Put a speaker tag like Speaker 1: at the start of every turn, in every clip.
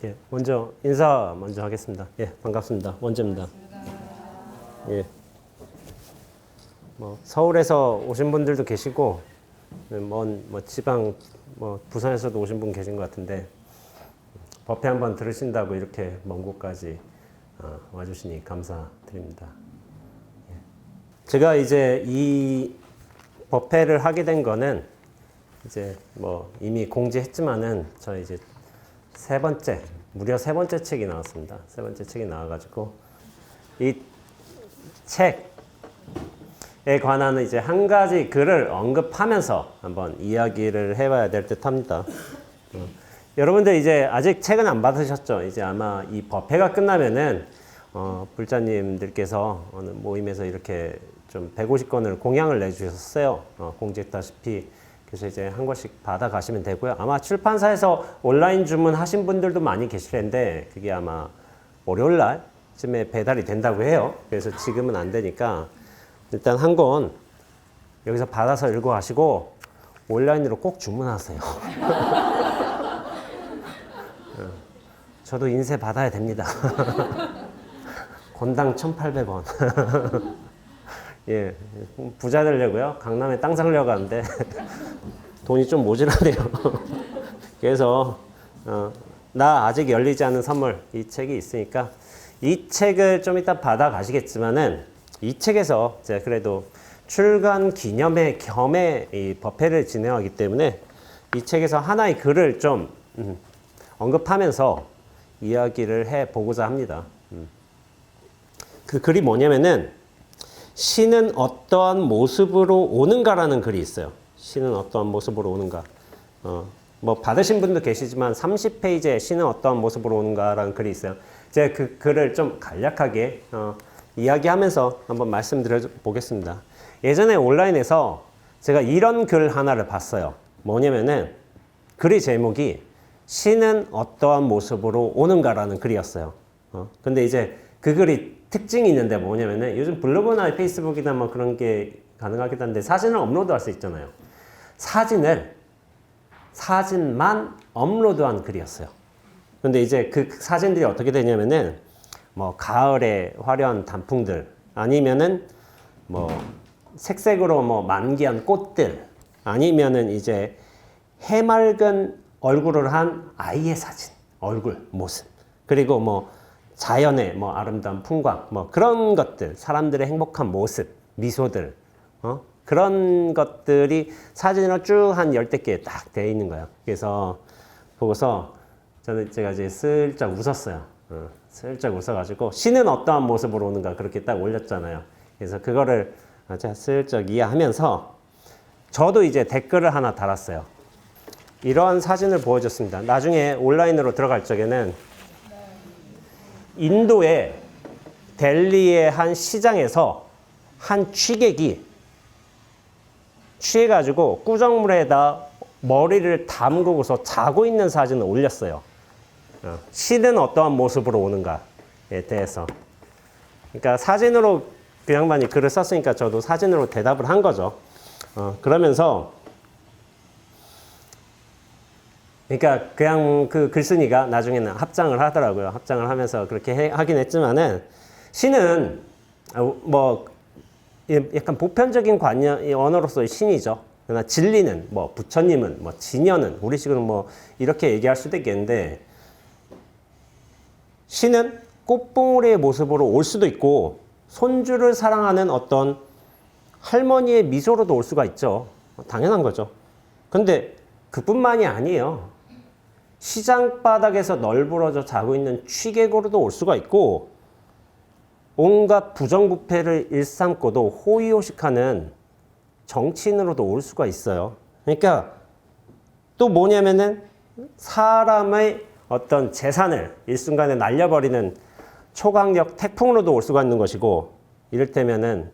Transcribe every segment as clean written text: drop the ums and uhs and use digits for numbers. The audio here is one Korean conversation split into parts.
Speaker 1: 예, 먼저 인사 먼저 하겠습니다. 예, 반갑습니다. 원재입니다. 예, 뭐 서울에서 오신 분들도 계시고, 뭐 지방, 뭐 부산에서도 오신 분 계신 것 같은데, 법회 한번 들으신다고 이렇게 먼 곳까지 와주시니 감사드립니다. 예. 제가 이제 이 법회를 하게 된 거는 이제 뭐 이미 공지했지만은 저희 이제 무려 세 번째 책이 나왔습니다. 세 번째 책이 나와가지고 이 책에 관한 이제 한 가지 글을 언급하면서 한번 이야기를 해봐야 될 듯합니다. 여러분들 이제 아직 책은 안 받으셨죠? 이제 아마 이 법회가 끝나면은 불자님들께서 어느 모임에서 이렇게 좀 150권을 공양을 내주셨어요. 공지했다시피. 그래서 이제 한 권씩 받아가시면 되고요. 아마 출판사에서 온라인 주문하신 분들도 많이 계실 텐데 그게 아마 월요일 날쯤에 배달이 된다고 해요. 그래서 지금은 안 되니까 일단 한 권 여기서 받아서 읽고 가시고 온라인으로 꼭 주문하세요. 저도 인쇄 받아야 됩니다. 권당 1,800원. 예, 부자 되려고요. 강남에 땅 사려고 하는데 돈이 좀 모자라네요. 그래서 나 아직 열리지 않은 선물 이 책이 있으니까 이 책을 좀 이따 받아 가시겠지만은 이 책에서 제가 그래도 출간 기념회 겸해 이 법회를 진행하기 때문에 이 책에서 하나의 글을 좀 언급하면서 이야기를 해 보고자 합니다. 그 글이 뭐냐면은 신은 어떠한 모습으로 오는가라는 글이 있어요. 신은 어떠한 모습으로 오는가. 뭐 받으신 분도 계시지만 30페이지에 신은 어떠한 모습으로 오는가라는 글이 있어요. 제가 그 글을 좀 간략하게 이야기하면서 한번 말씀드려 보겠습니다. 예전에 온라인에서 제가 이런 글 하나를 봤어요. 뭐냐면은 글의 제목이 신은 어떠한 모습으로 오는가라는 글이었어요. 근데 이제 그 글이 특징이 있는데 뭐냐면은 요즘 블로그나 페이스북이나 뭐 그런 게 가능하긴 한데 사진을 업로드할 수 있잖아요. 사진만 업로드한 글이었어요. 근데 이제 그 사진들이 어떻게 되냐면은 뭐 가을의 화려한 단풍들 아니면은 뭐 색색으로 뭐 만개한 꽃들 아니면은 이제 해맑은 얼굴을 한 아이의 사진, 얼굴, 모습 그리고 뭐 자연의 뭐 아름다운 풍광, 뭐 그런 것들, 사람들의 행복한 모습, 미소들, 그런 것들이 사진으로 쭉 한 10대 개 딱 되어 있는 거예요. 그래서 보고서 제가 이제 슬쩍 웃었어요. 슬쩍 웃어가지고 신은 어떠한 모습으로 오는가 그렇게 딱 올렸잖아요. 그래서 그거를 제가 슬쩍 이해하면서 저도 이제 댓글을 하나 달았어요. 이러한 사진을 보여줬습니다. 나중에 온라인으로 들어갈 적에는 인도의 델리의 한 시장에서 한 취객이 취해가지고 꾸정물에다 머리를 담그고서 자고 있는 사진을 올렸어요. 신은 어떠한 모습으로 오는가에 대해서. 그러니까 사진으로 그 양반이 글을 썼으니까 저도 사진으로 대답을 한 거죠. 그러면서 그러니까 그냥 그 글쓴이가 나중에는 합장을 하더라고요. 합장을 하면서 그렇게 하긴 했지만은 신은 뭐 약간 보편적인 관념 언어로서의 신이죠. 그러나 진리는 뭐 부처님은 뭐 진여는 우리식으로 뭐 이렇게 얘기할 수도 있겠는데 신은 꽃봉오리의 모습으로 올 수도 있고 손주를 사랑하는 어떤 할머니의 미소로도 올 수가 있죠. 당연한 거죠. 근데 그뿐만이 아니에요. 시장 바닥에서 널브러져 자고 있는 취객으로도 올 수가 있고 온갖 부정부패를 일삼고도 호의호식하는 정치인으로도 올 수가 있어요. 그러니까 또 뭐냐면은 사람의 어떤 재산을 일순간에 날려버리는 초강력 태풍으로도 올 수가 있는 것이고 이를테면은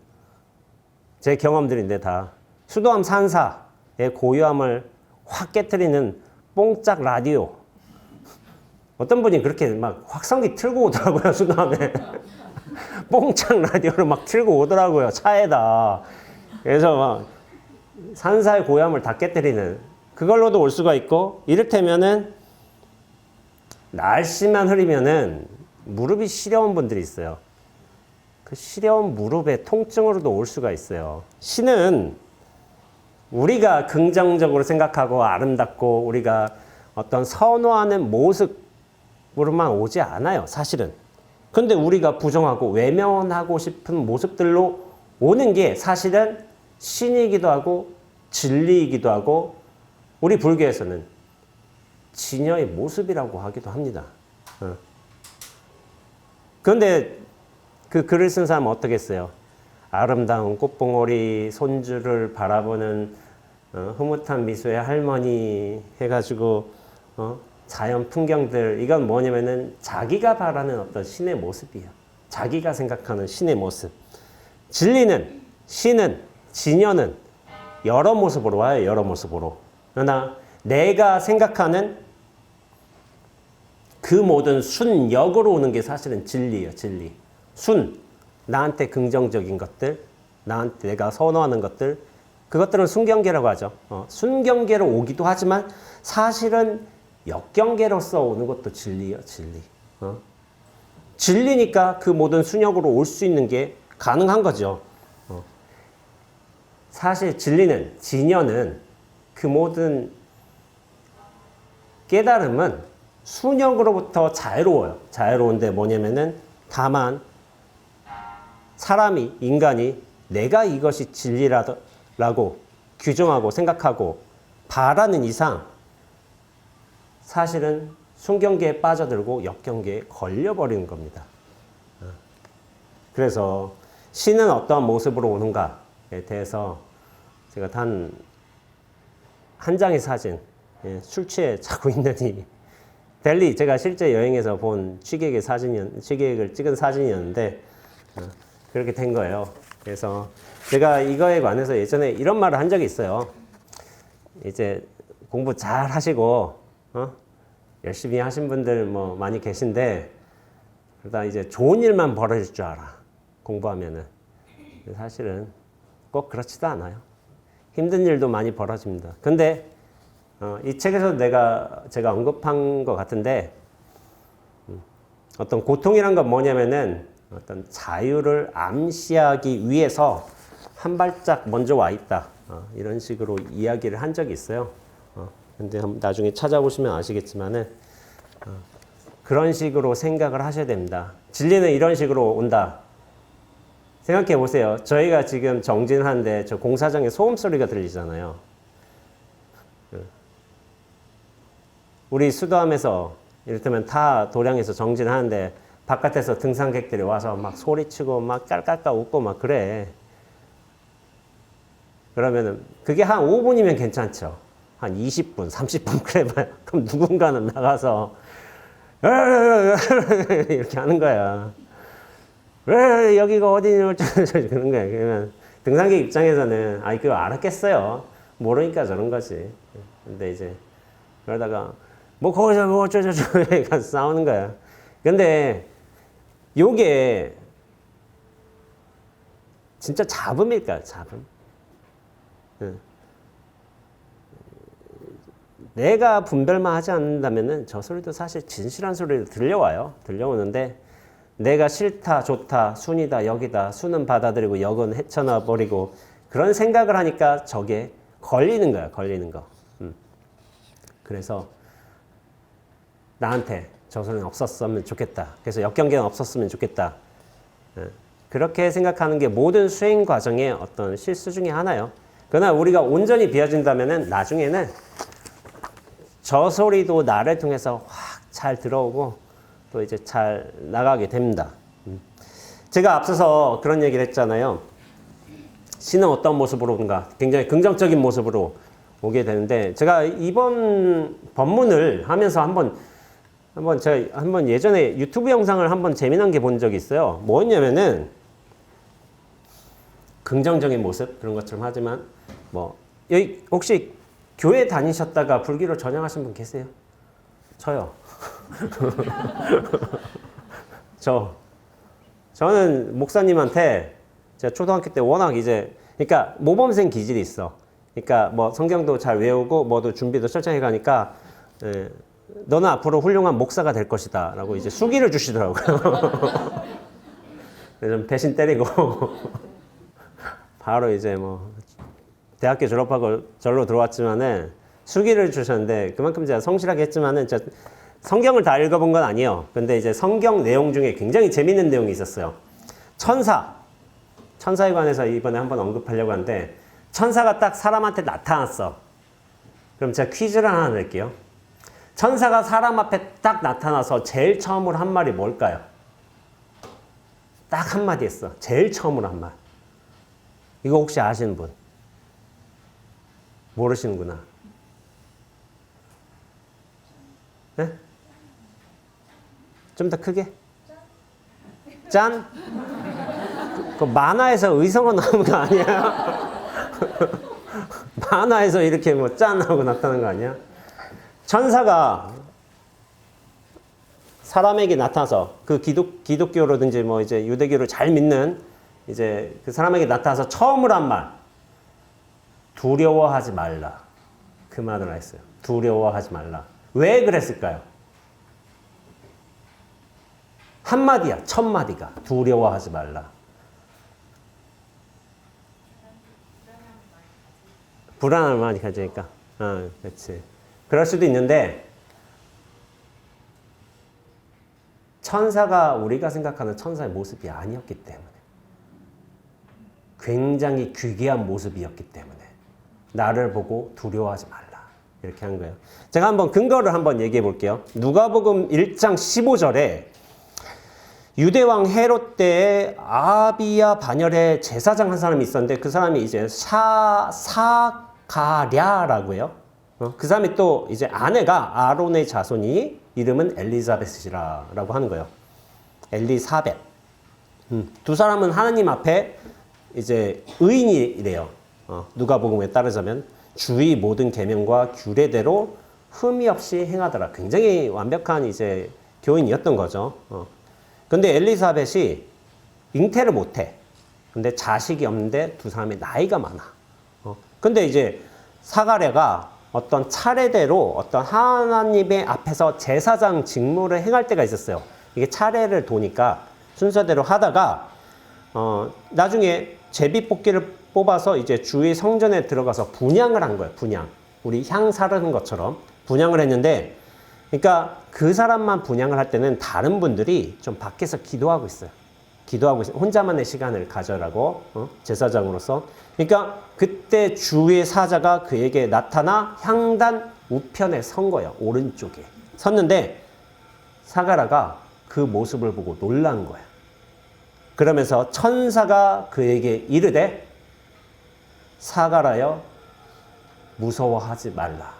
Speaker 1: 제 경험들인데 다 수도암 산사의 고요함을 확 깨트리는 뽕짝 라디오. 어떤 분이 그렇게 막 확성기 틀고 오더라고요, 수도암에. 뽕짝 라디오를 막 틀고 오더라고요, 차에다. 그래서 막 산사의 고요함을 다 깨트리는 그걸로도 올 수가 있고 이를테면은 날씨만 흐리면은 무릎이 시려운 분들이 있어요. 그 시려운 무릎에 통증으로도 올 수가 있어요. 신은 우리가 긍정적으로 생각하고 아름답고 우리가 어떤 선호하는 모습으로만 오지 않아요, 사실은. 근데 우리가 부정하고 외면하고 싶은 모습들로 오는 게 사실은 신이기도 하고 진리이기도 하고 우리 불교에서는 진여의 모습이라고 하기도 합니다. 그런데 그 글을 쓴 사람은 어떻게 했어요? 아름다운 꽃봉오리 손주를 바라보는 흐뭇한 미소의 할머니 해가지고 자연 풍경들, 이건 뭐냐면은 자기가 바라는 어떤 신의 모습이에요. 자기가 생각하는 신의 모습. 진리는, 신은, 진여는 여러 모습으로 와요. 여러 모습으로. 그러나 내가 생각하는 그 모든 순역으로 오는 게 사실은 진리예요. 진리. 순, 나한테 긍정적인 것들, 나한테 내가 선호하는 것들, 그것들은 순경계라고 하죠. 순경계로 오기도 하지만 사실은 역경계로서 오는 것도 진리예요. 진리. 진리니까 그 모든 순역으로 올 수 있는 게 가능한 거죠. 사실 진리는, 진여는 그 모든 깨달음은 순역으로부터 자유로워요. 자유로운데 뭐냐면은 다만 사람이, 인간이 내가 이것이 진리라고 규정하고 생각하고 바라는 이상 사실은 순경계에 빠져들고 역경계에 걸려버리는 겁니다. 그래서 신은 어떠한 모습으로 오는가에 대해서 제가 한 장의 사진, 술 취해 자고 있는 이 델리, 제가 실제 여행에서 본 취객을 찍은 사진이었는데 그렇게 된 거예요. 그래서 제가 이거에 관해서 예전에 이런 말을 한 적이 있어요. 이제 공부 잘 하시고 열심히 하신 분들 뭐 많이 계신데 그러다 이제 좋은 일만 벌어질 줄 알아. 공부하면은. 사실은 꼭 그렇지도 않아요. 힘든 일도 많이 벌어집니다. 근데 이 책에서 제가 언급한 것 같은데 어떤 고통이란 건 뭐냐면은 어떤 자유를 암시하기 위해서 한 발짝 먼저 와 있다. 이런 식으로 이야기를 한 적이 있어요. 근데 나중에 찾아보시면 아시겠지만은 그런 식으로 생각을 하셔야 됩니다. 진리는 이런 식으로 온다. 생각해 보세요. 저희가 지금 정진하는데 저 공사장에 소음 소리가 들리잖아요. 우리 수도함에서 이를테면 타 도량에서 정진하는데 바깥에서 등산객들이 와서 막 소리치고 막 깔깔깔 웃고 막 그래. 그러면은 그게 한 5분이면 괜찮죠. 한 20분, 30분 그래 봐요. 그럼 누군가는 나가서 이렇게 하는 거야. 왜 여기가 어디니 그런 거야. 그러면 등산객 입장에서는 그거 알았겠어요. 모르니까 저런 거지. 근데 이제 그러다가 뭐 거기서 뭐 어쩌저쩌고 가서 싸우는 거야. 근데 요게 진짜 잡음일까요? 잡음. 내가 분별만 하지 않는다면은 저 소리도 사실 진실한 소리로 들려와요. 들려오는데 내가 싫다, 좋다, 순이다, 역이다, 순은 받아들이고 역은 헤쳐나 버리고 그런 생각을 하니까 저게 걸리는 거야. 걸리는 거. 그래서 나한테 저 소리는 없었으면 좋겠다. 그래서 역경계는 없었으면 좋겠다. 그렇게 생각하는 게 모든 수행 과정의 어떤 실수 중에 하나요. 그러나 우리가 온전히 비워진다면은 나중에는 저 소리도 나를 통해서 확 잘 들어오고 또 이제 잘 나가게 됩니다. 제가 앞서서 그런 얘기를 했잖아요. 신은 어떤 모습으로 오는가? 굉장히 긍정적인 모습으로 오게 되는데 제가 이번 법문을 하면서 제가 한번 예전에 유튜브 영상을 한번 재미난 게 본 적이 있어요. 뭐였냐면은 긍정적인 모습 그런 것처럼 하지만 뭐 여기 혹시 교회 다니셨다가 불교로 전향하신 분 계세요? 저요. 저는 목사님한테 제가 초등학교 때 워낙 이제 그러니까 모범생 기질이 있어. 그러니까 뭐 성경도 잘 외우고 뭐도 준비도 철저히 가니까 너는 앞으로 훌륭한 목사가 될 것이다 라고 이제 수기를 주시더라고요. 좀 배신 때리고 바로 이제 뭐 대학교 졸업하고 절로 들어왔지만은 수기를 주셨는데 그만큼 제가 성실하게 했지만은 성경을 다 읽어본 건 아니에요. 근데 이제 성경 내용 중에 굉장히 재밌는 내용이 있었어요. 천사에 관해서 이번에 한번 언급하려고 하는데 천사가 딱 사람한테 나타났어. 그럼 제가 퀴즈를 하나 낼게요. 천사가 사람 앞에 딱 나타나서 제일 처음으로 한 말이 뭘까요? 딱 한마디 했어. 제일 처음으로 한 말. 이거 혹시 아시는 분? 모르시는구나. 네? 좀 더 크게? 짠? 그 만화에서 의성어 나오는 거 아니야? 만화에서 이렇게 뭐 짠 하고 나타나는 거 아니야? 천사가 사람에게 나타나서 그 기독교로든지 뭐 이제 유대교를 잘 믿는 이제 그 사람에게 나타나서 처음으로 한 말. 두려워하지 말라. 그 말을 했어요. 두려워하지 말라. 왜 그랬을까요? 한마디야. 첫 마디가. 두려워하지 말라. 불안함을 많이 가지니까. 그렇지. 그럴 수도 있는데 천사가 우리가 생각하는 천사의 모습이 아니었기 때문에 굉장히 귀귀한 모습이었기 때문에 나를 보고 두려워하지 말라. 이렇게 한 거예요. 제가 한번 근거를 한번 얘기해 볼게요. 누가복음 1장 15절에 유대왕 헤롯 때에 아비야 반열에 제사장 한 사람이 있었는데 그 사람이 이제 사가랴라고 해요. 그 사람이 또 이제 아내가 아론의 자손이 이름은 엘리사벳이라고 하는 거예요. 엘리사벳. 두 사람은 하나님 앞에 이제 의인이래요. 누가복음에 따르자면 주의 모든 계명과 규례대로 흠이 없이 행하더라. 굉장히 완벽한 이제 교인이었던 거죠. 근데 엘리사벳이 잉태를 못해. 근데 자식이 없는데 두 사람의 나이가 많아. 근데 이제 사가랴가 어떤 차례대로 어떤 하나님의 앞에서 제사장 직무를 행할 때가 있었어요. 이게 차례를 도니까 순서대로 하다가 나중에 제비뽑기를 뽑아서 이제 주의 성전에 들어가서 분향을 한 거예요. 분향. 우리 향 사르는 것처럼 분향을 했는데, 그러니까 그 사람만 분향을 할 때는 다른 분들이 좀 밖에서 기도하고 있어요. 혼자만의 시간을 가져라고, 제사장으로서. 그러니까 그때 주의 사자가 그에게 나타나 향단 우편에 선 거예요. 오른쪽에 섰는데 사가랴가 그 모습을 보고 놀란 거예요. 그러면서 천사가 그에게 이르되 사가랴여 무서워하지 말라.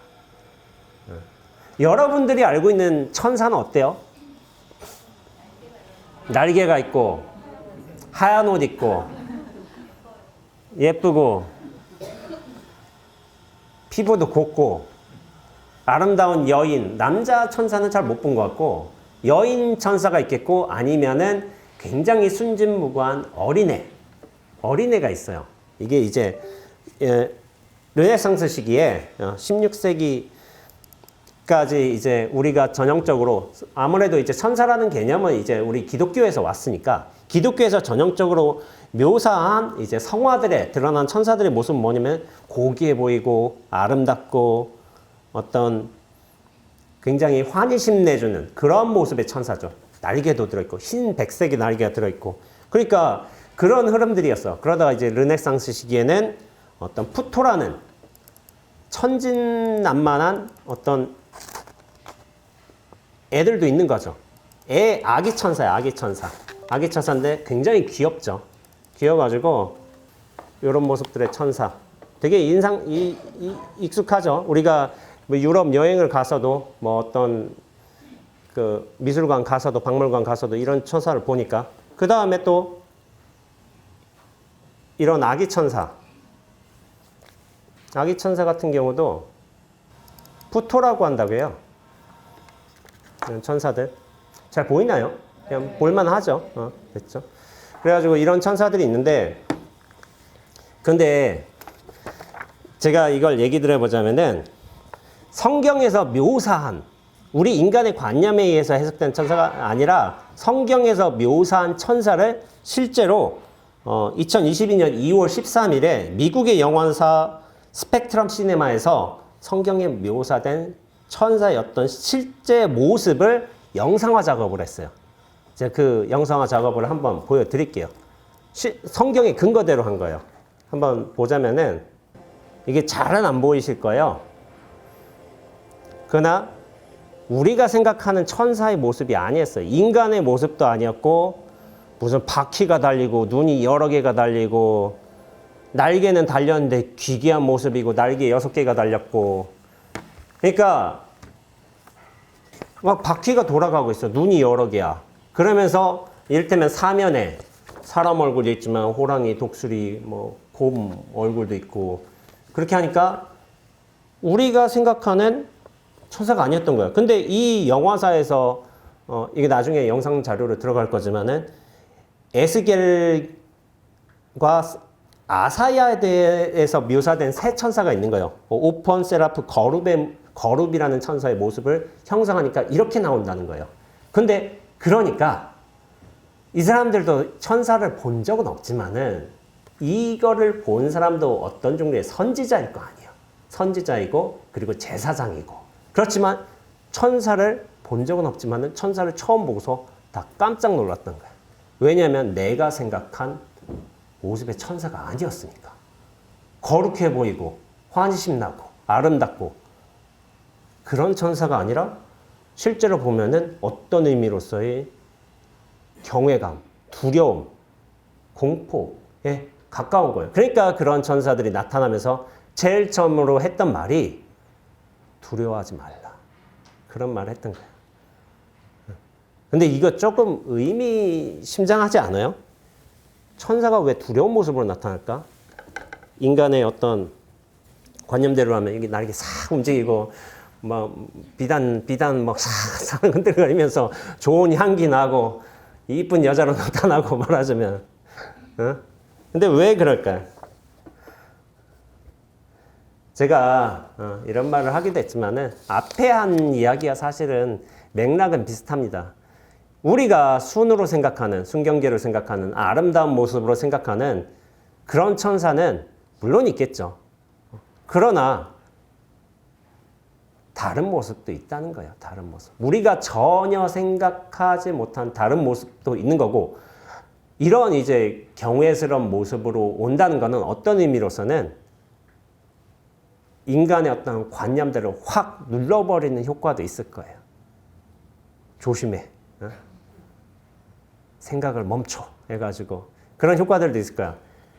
Speaker 1: 여러분들이 알고 있는 천사는 어때요? 날개가 있고 하얀 옷 입고 예쁘고 피부도 곱고 아름다운 여인, 남자 천사는 잘 못 본 것 같고 여인 천사가 있겠고 아니면은 굉장히 순진무구한 어린애가 있어요. 이게 이제 르네상스 시기에 16세기까지 이제 우리가 전형적으로 아무래도 이제 천사라는 개념은 이제 우리 기독교에서 왔으니까 기독교에서 전형적으로 묘사한 이제 성화들에 드러난 천사들의 모습은 뭐냐면 고귀해 보이고 아름답고 어떤 굉장히 환희심 내주는 그런 모습의 천사죠. 날개도 들어있고 흰 백색의 날개가 들어있고 그러니까 그런 흐름들이었어. 그러다가 이제 르네상스 시기에는 어떤 푸토라는 천진난만한 어떤 애들도 있는 거죠. 아기 천사야, 아기 천사. 아기 천사인데 굉장히 귀엽죠. 귀여워가지고 이런 모습들의 천사. 되게 익숙하죠. 우리가 뭐 유럽 여행을 가서도 뭐 어떤 그 미술관 가서도 박물관 가서도 이런 천사를 보니까 그 다음에 또 이런 아기 천사 같은 경우도 푸토라고 한다고 해요. 이런 천사들 잘 보이나요? 그냥 볼만하죠. 됐죠? 그래가지고 이런 천사들이 있는데 근데 제가 이걸 얘기 드려보자면은 성경에서 묘사한 우리 인간의 관념에 의해서 해석된 천사가 아니라 성경에서 묘사한 천사를 실제로 2022년 2월 13일에 미국의 영화사 스펙트럼 시네마에서 성경에 묘사된 천사였던 실제 모습을 영상화 작업을 했어요. 제가 그 영상화 작업을 한번 보여드릴게요. 성경의 근거대로 한 거예요. 한번 보자면은 이게 잘은 안 보이실 거예요. 그러나 우리가 생각하는 천사의 모습이 아니었어요. 인간의 모습도 아니었고 무슨 바퀴가 달리고 눈이 여러 개가 달리고 날개는 달렸는데 기괴한 모습이고 날개 6개가 달렸고 그러니까 막 바퀴가 돌아가고 있어. 눈이 여러 개야. 그러면서 이를테면 사면에 사람 얼굴이 있지만 호랑이, 독수리, 곰 얼굴도 있고 그렇게 하니까 우리가 생각하는 천사가 아니었던 거야. 근데 이 영화사에서 이게 나중에 영상 자료로 들어갈 거지만은 에스겔과 아사야에 대해서 묘사된 세 천사가 있는 거예요. 오펀, 세라프, 거룹이라는 천사의 모습을 형상하니까 이렇게 나온다는 거예요. 근데 그러니까 이 사람들도 천사를 본 적은 없지만은 이거를 본 사람도 어떤 종류의 선지자일 거 아니에요. 선지자이고 그리고 제사장이고 그렇지만 천사를 본 적은 없지만은 천사를 처음 보고서 다 깜짝 놀랐던 거예요. 왜냐하면 내가 생각한 모습의 천사가 아니었으니까. 거룩해 보이고 환희심 나고 아름답고 그런 천사가 아니라 실제로 보면은 어떤 의미로서의 경외감, 두려움, 공포에 가까운 거예요. 그러니까 그런 천사들이 나타나면서 제일 처음으로 했던 말이 두려워하지 말라. 그런 말을 했던 거예요. 근데 이거 조금 의미심장하지 않아요? 천사가 왜 두려운 모습으로 나타날까? 인간의 어떤 관념대로 하면 이게 날개 싹 움직이고 비단 싹 흔들거리면서 좋은 향기 나고 이쁜 여자로 나타나고 말하자면 근데 왜 그럴까요? 제가 이런 말을 하기도 했지만은 앞에 한 이야기가 사실은 맥락은 비슷합니다. 우리가 순으로 생각하는, 순경계로 생각하는 아름다운 모습으로 생각하는 그런 천사는 물론 있겠죠. 그러나 다른 모습도 있다는 거예요. 다른 모습. 우리가 전혀 생각하지 못한 다른 모습도 있는 거고 이런 이제 경외스러운 모습으로 온다는 것은 어떤 의미로서는 인간의 어떤 관념들을 확 눌러버리는 효과도 있을 거예요. 조심해. 생각을 멈춰 해가지고 그런 효과들도 있을 거야.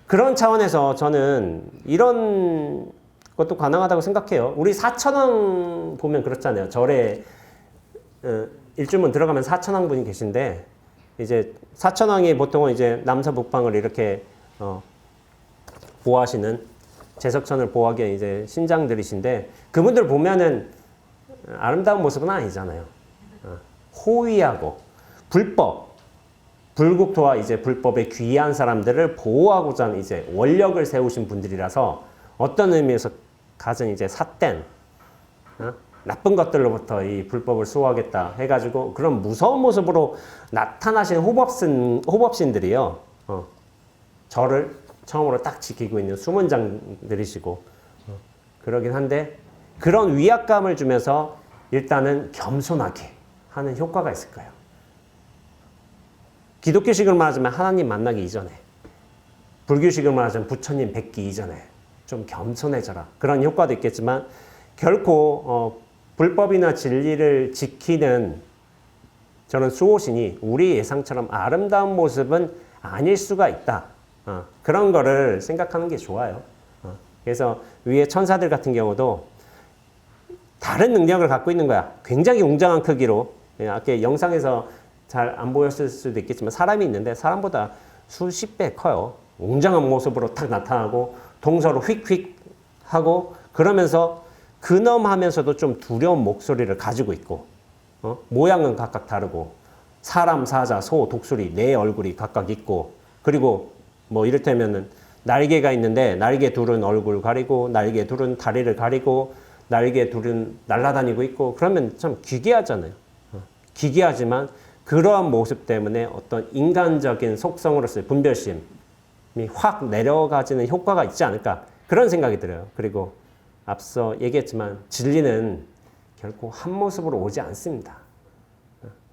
Speaker 1: 그런 차원에서 저는 이런 것도 가능하다고 생각해요. 우리 사천왕 보면 그렇잖아요. 절에 일주문 들어가면 사천왕분이 계신데 이제 사천왕이 보통은 이제 남서북방을 이렇게 보호하시는 제석천을 보호하기 위해 이제 신장들이신데 그분들 보면은 아름다운 모습은 아니잖아요. 호위하고 불국토와 이제 불법에 귀한 사람들을 보호하고자 이제 원력을 세우신 분들이라서 어떤 의미에서 가진 이제 삿된 나쁜 것들로부터 이 불법을 수호하겠다 해가지고 그런 무서운 모습으로 나타나신 호법신들이요. 저를 처음으로 딱 지키고 있는 수문장들이시고 그러긴 한데 그런 위압감을 주면서 일단은 겸손하게 하는 효과가 있을 거예요. 기독교식으로 말하자면 하나님 만나기 이전에 불교식으로 말하자면 부처님 뵙기 이전에 좀 겸손해져라. 그런 효과도 있겠지만 결코 불법이나 진리를 지키는 저는 수호신이 우리 예상처럼 아름다운 모습은 아닐 수가 있다. 그런 거를 생각하는 게 좋아요. 그래서 위에 천사들 같은 경우도 다른 능력을 갖고 있는 거야. 굉장히 웅장한 크기로. 아까 영상에서 잘 안 보였을 수도 있겠지만 사람이 있는데 사람보다 수십 배 커요. 웅장한 모습으로 탁 나타나고 동서로 휙휙 하고 그러면서 근엄하면서도 좀 두려운 목소리를 가지고 있고 모양은 각각 다르고 사람, 사자, 소, 독수리 네 얼굴이 각각 있고 그리고 뭐 이를테면은 날개가 있는데 날개 둘은 얼굴 가리고 날개 둘은 다리를 가리고 날개 둘은 날아다니고 있고 그러면 참 기괴하잖아요. 기괴하지만 그러한 모습 때문에 어떤 인간적인 속성으로서의 분별심이 확 내려가지는 효과가 있지 않을까 그런 생각이 들어요. 그리고 앞서 얘기했지만 진리는 결코 한 모습으로 오지 않습니다.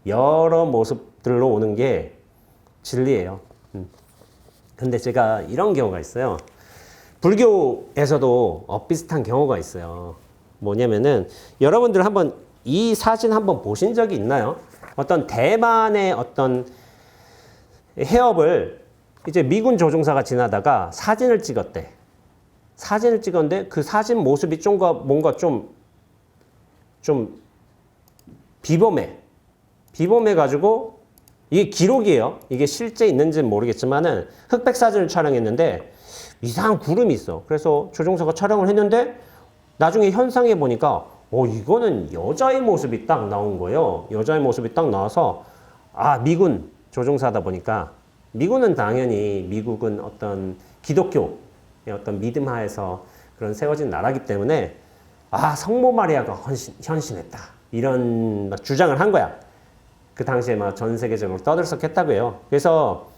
Speaker 1: 여러 모습들로 오는 게 진리예요. 근데 제가 이런 경우가 있어요. 불교에서도 비슷한 경우가 있어요. 뭐냐면은 여러분들 한번 이 사진 한번 보신 적이 있나요? 어떤 대만의 어떤 해협을 이제 미군 조종사가 지나다가 사진을 찍었대. 사진을 찍었는데 그 사진 모습이 뭔가 좀 비범해. 비범해가지고 이게 기록이에요. 이게 실제 있는지는 모르겠지만은 흑백 사진을 촬영했는데 이상한 구름이 있어. 그래서 조종사가 촬영을 했는데 나중에 현상에 보니까 이거는 여자의 모습이 딱 나온 거예요. 여자의 모습이 딱 나와서 미군 조종사다 보니까 미군은 당연히 미국은 어떤 기독교의 어떤 믿음 하에서 그런 세워진 나라기 때문에 성모 마리아가 현신했다. 이런 주장을 한 거야. 그 당시에 막 전 세계적으로 떠들썩했다고 해요. 그래서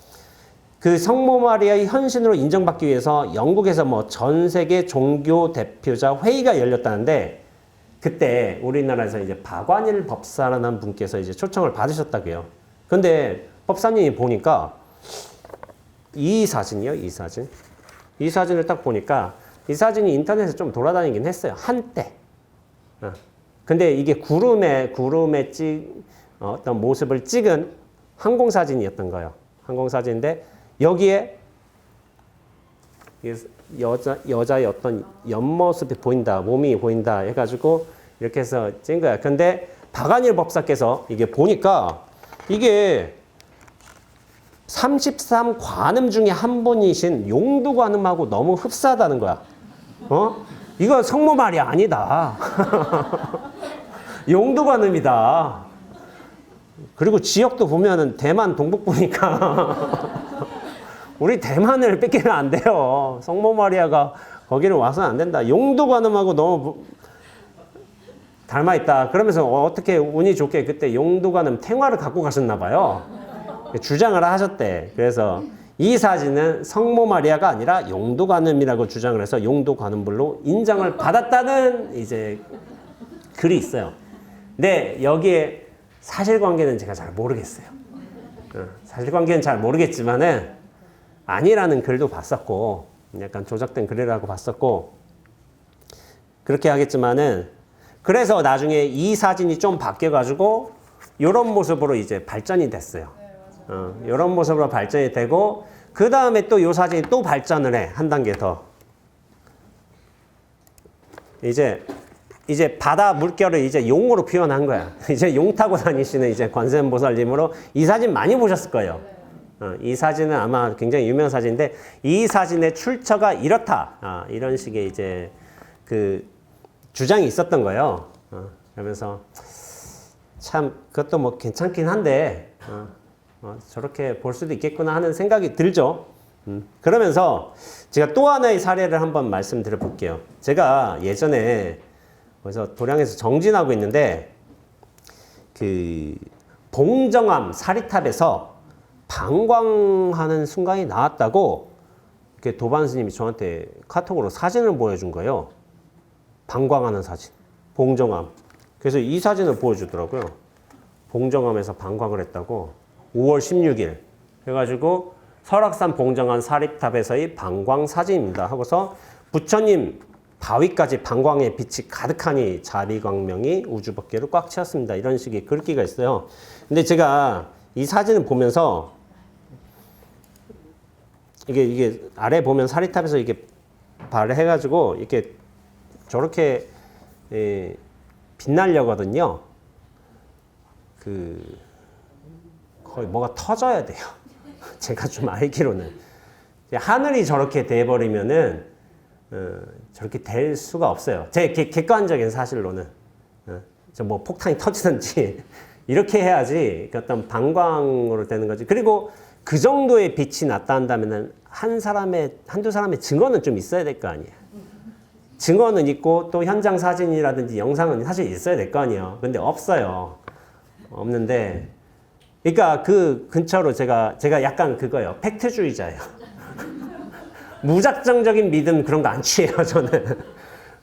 Speaker 1: 그 성모 마리아의 현신으로 인정받기 위해서 영국에서 뭐 전 세계 종교 대표자 회의가 열렸다는데 그때 우리나라에서 이제 박완일 법사라는 분께서 이제 초청을 받으셨다고 해요. 근데 법사님이 보니까 이 사진이요, 이 사진. 이 사진을 딱 보니까 이 사진이 인터넷에 좀 돌아다니긴 했어요. 한때. 근데 이게 구름에 어떤 모습을 찍은 항공사진이었던 거예요. 항공사진인데 여기에 여자의 어떤 옆모습이 보인다, 몸이 보인다 해가지고 이렇게 해서 찍은 거야. 근데 박완일 법사께서 이게 보니까 이게 33관음 중에 한 분이신 용두관음하고 너무 흡사하다는 거야. 이거 성모 말이 아니다. 용두관음이다. 그리고 지역도 보면은 대만 동북부니까 우리 대만을 뺏기면 안 돼요. 성모 마리아가 거기를 와서는 안 된다. 용두관음하고 너무 닮아있다. 그러면서 어떻게 운이 좋게 그때 용두관음 탱화를 갖고 가셨나 봐요. 주장을 하셨대. 그래서 이 사진은 성모 마리아가 아니라 용두관음이라고 주장을 해서 용두관음불로 인정을 받았다는 이제 글이 있어요. 근데 여기에 사실관계는 제가 잘 모르겠어요. 사실관계는 잘 모르겠지만은 아니라는 글도 봤었고 약간 조작된 글이라고 봤었고 그렇게 하겠지만은 그래서 나중에 이 사진이 좀 바뀌어가지고 이런 모습으로 이제 발전이 됐어요. 이런 모습으로 발전이 되고 그 다음에 또 이 사진이 또 발전을 해. 한 단계 더. 이제 바다 물결을 이제 용으로 표현한 거야. 이제 용 타고 다니시는 이제 관세음보살님으로 이 사진 많이 보셨을 거예요. 이 사진은 아마 굉장히 유명한 사진인데 이 사진의 출처가 이렇다. 이런 식의 이제 그 주장이 있었던 거예요. 그러면서 참 그것도 뭐 괜찮긴 한데 저렇게 볼 수도 있겠구나 하는 생각이 들죠. 그러면서 제가 또 하나의 사례를 한번 말씀드려 볼게요. 제가 예전에 그래서 도량에서 정진하고 있는데 그 봉정암 사리탑에서 방광하는 순간이 나왔다고 이렇게 도반 스님이 저한테 카톡으로 사진을 보여준 거예요. 방광하는 사진. 봉정암. 그래서 이 사진을 보여주더라고요. 봉정암에서 방광을 했다고 5월 16일 해가지고 설악산 봉정암 사립탑에서의 방광 사진입니다 하고서 부처님 바위까지 방광의 빛이 가득하니 자비광명이 우주법계를 꽉 채웠습니다. 이런 식의 글귀가 있어요. 근데 제가 이 사진을 보면서 이게 아래 보면 사리탑에서 이게 발을 해가지고 이렇게 저렇게 빛나려거든요. 거의 뭐가 터져야 돼요. 제가 좀 알기로는 하늘이 저렇게 돼버리면은 저렇게 될 수가 없어요. 제 객관적인 사실로는 저 뭐 폭탄이 터지든지 이렇게 해야지 어떤 방광으로 되는 거지. 그리고 그 정도의 빛이 났다 한다면은 한두 사람의 증거는 좀 있어야 될 거 아니에요. 증언은 있고 또 현장 사진이라든지 영상은 사실 있어야 될 거 아니에요. 근데 없어요. 없는데, 그러니까 그 근처로 제가 약간 그거예요. 팩트주의자예요. 무작정적인 믿음 그런 거 안 취해요, 저는.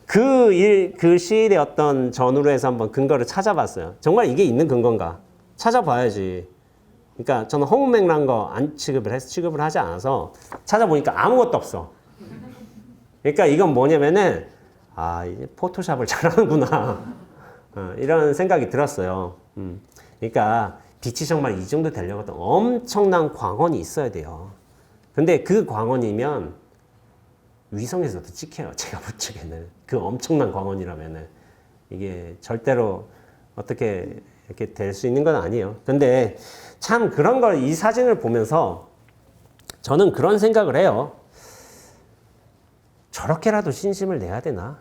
Speaker 1: 그 시일의 어떤 전후로 해서 한번 근거를 찾아봤어요. 정말 이게 있는 근거인가? 찾아봐야지. 그러니까 저는 허무맹랑한 거 안 취급을 하지 않아서 찾아보니까 아무것도 없어. 그러니까 이건 뭐냐면은, 이제 포토샵을 잘하는구나. 이런 생각이 들었어요. 그러니까 빛이 정말 이 정도 되려면 엄청난 광원이 있어야 돼요. 근데 그 광원이면 위성에서도 찍혀요. 제가 볼 적에는. 그 엄청난 광원이라면은. 이게 절대로 어떻게 이렇게 될 수 있는 건 아니에요. 근데 참 그런 걸 이 사진을 보면서 저는 그런 생각을 해요. 저렇게라도 신심을 내야 되나?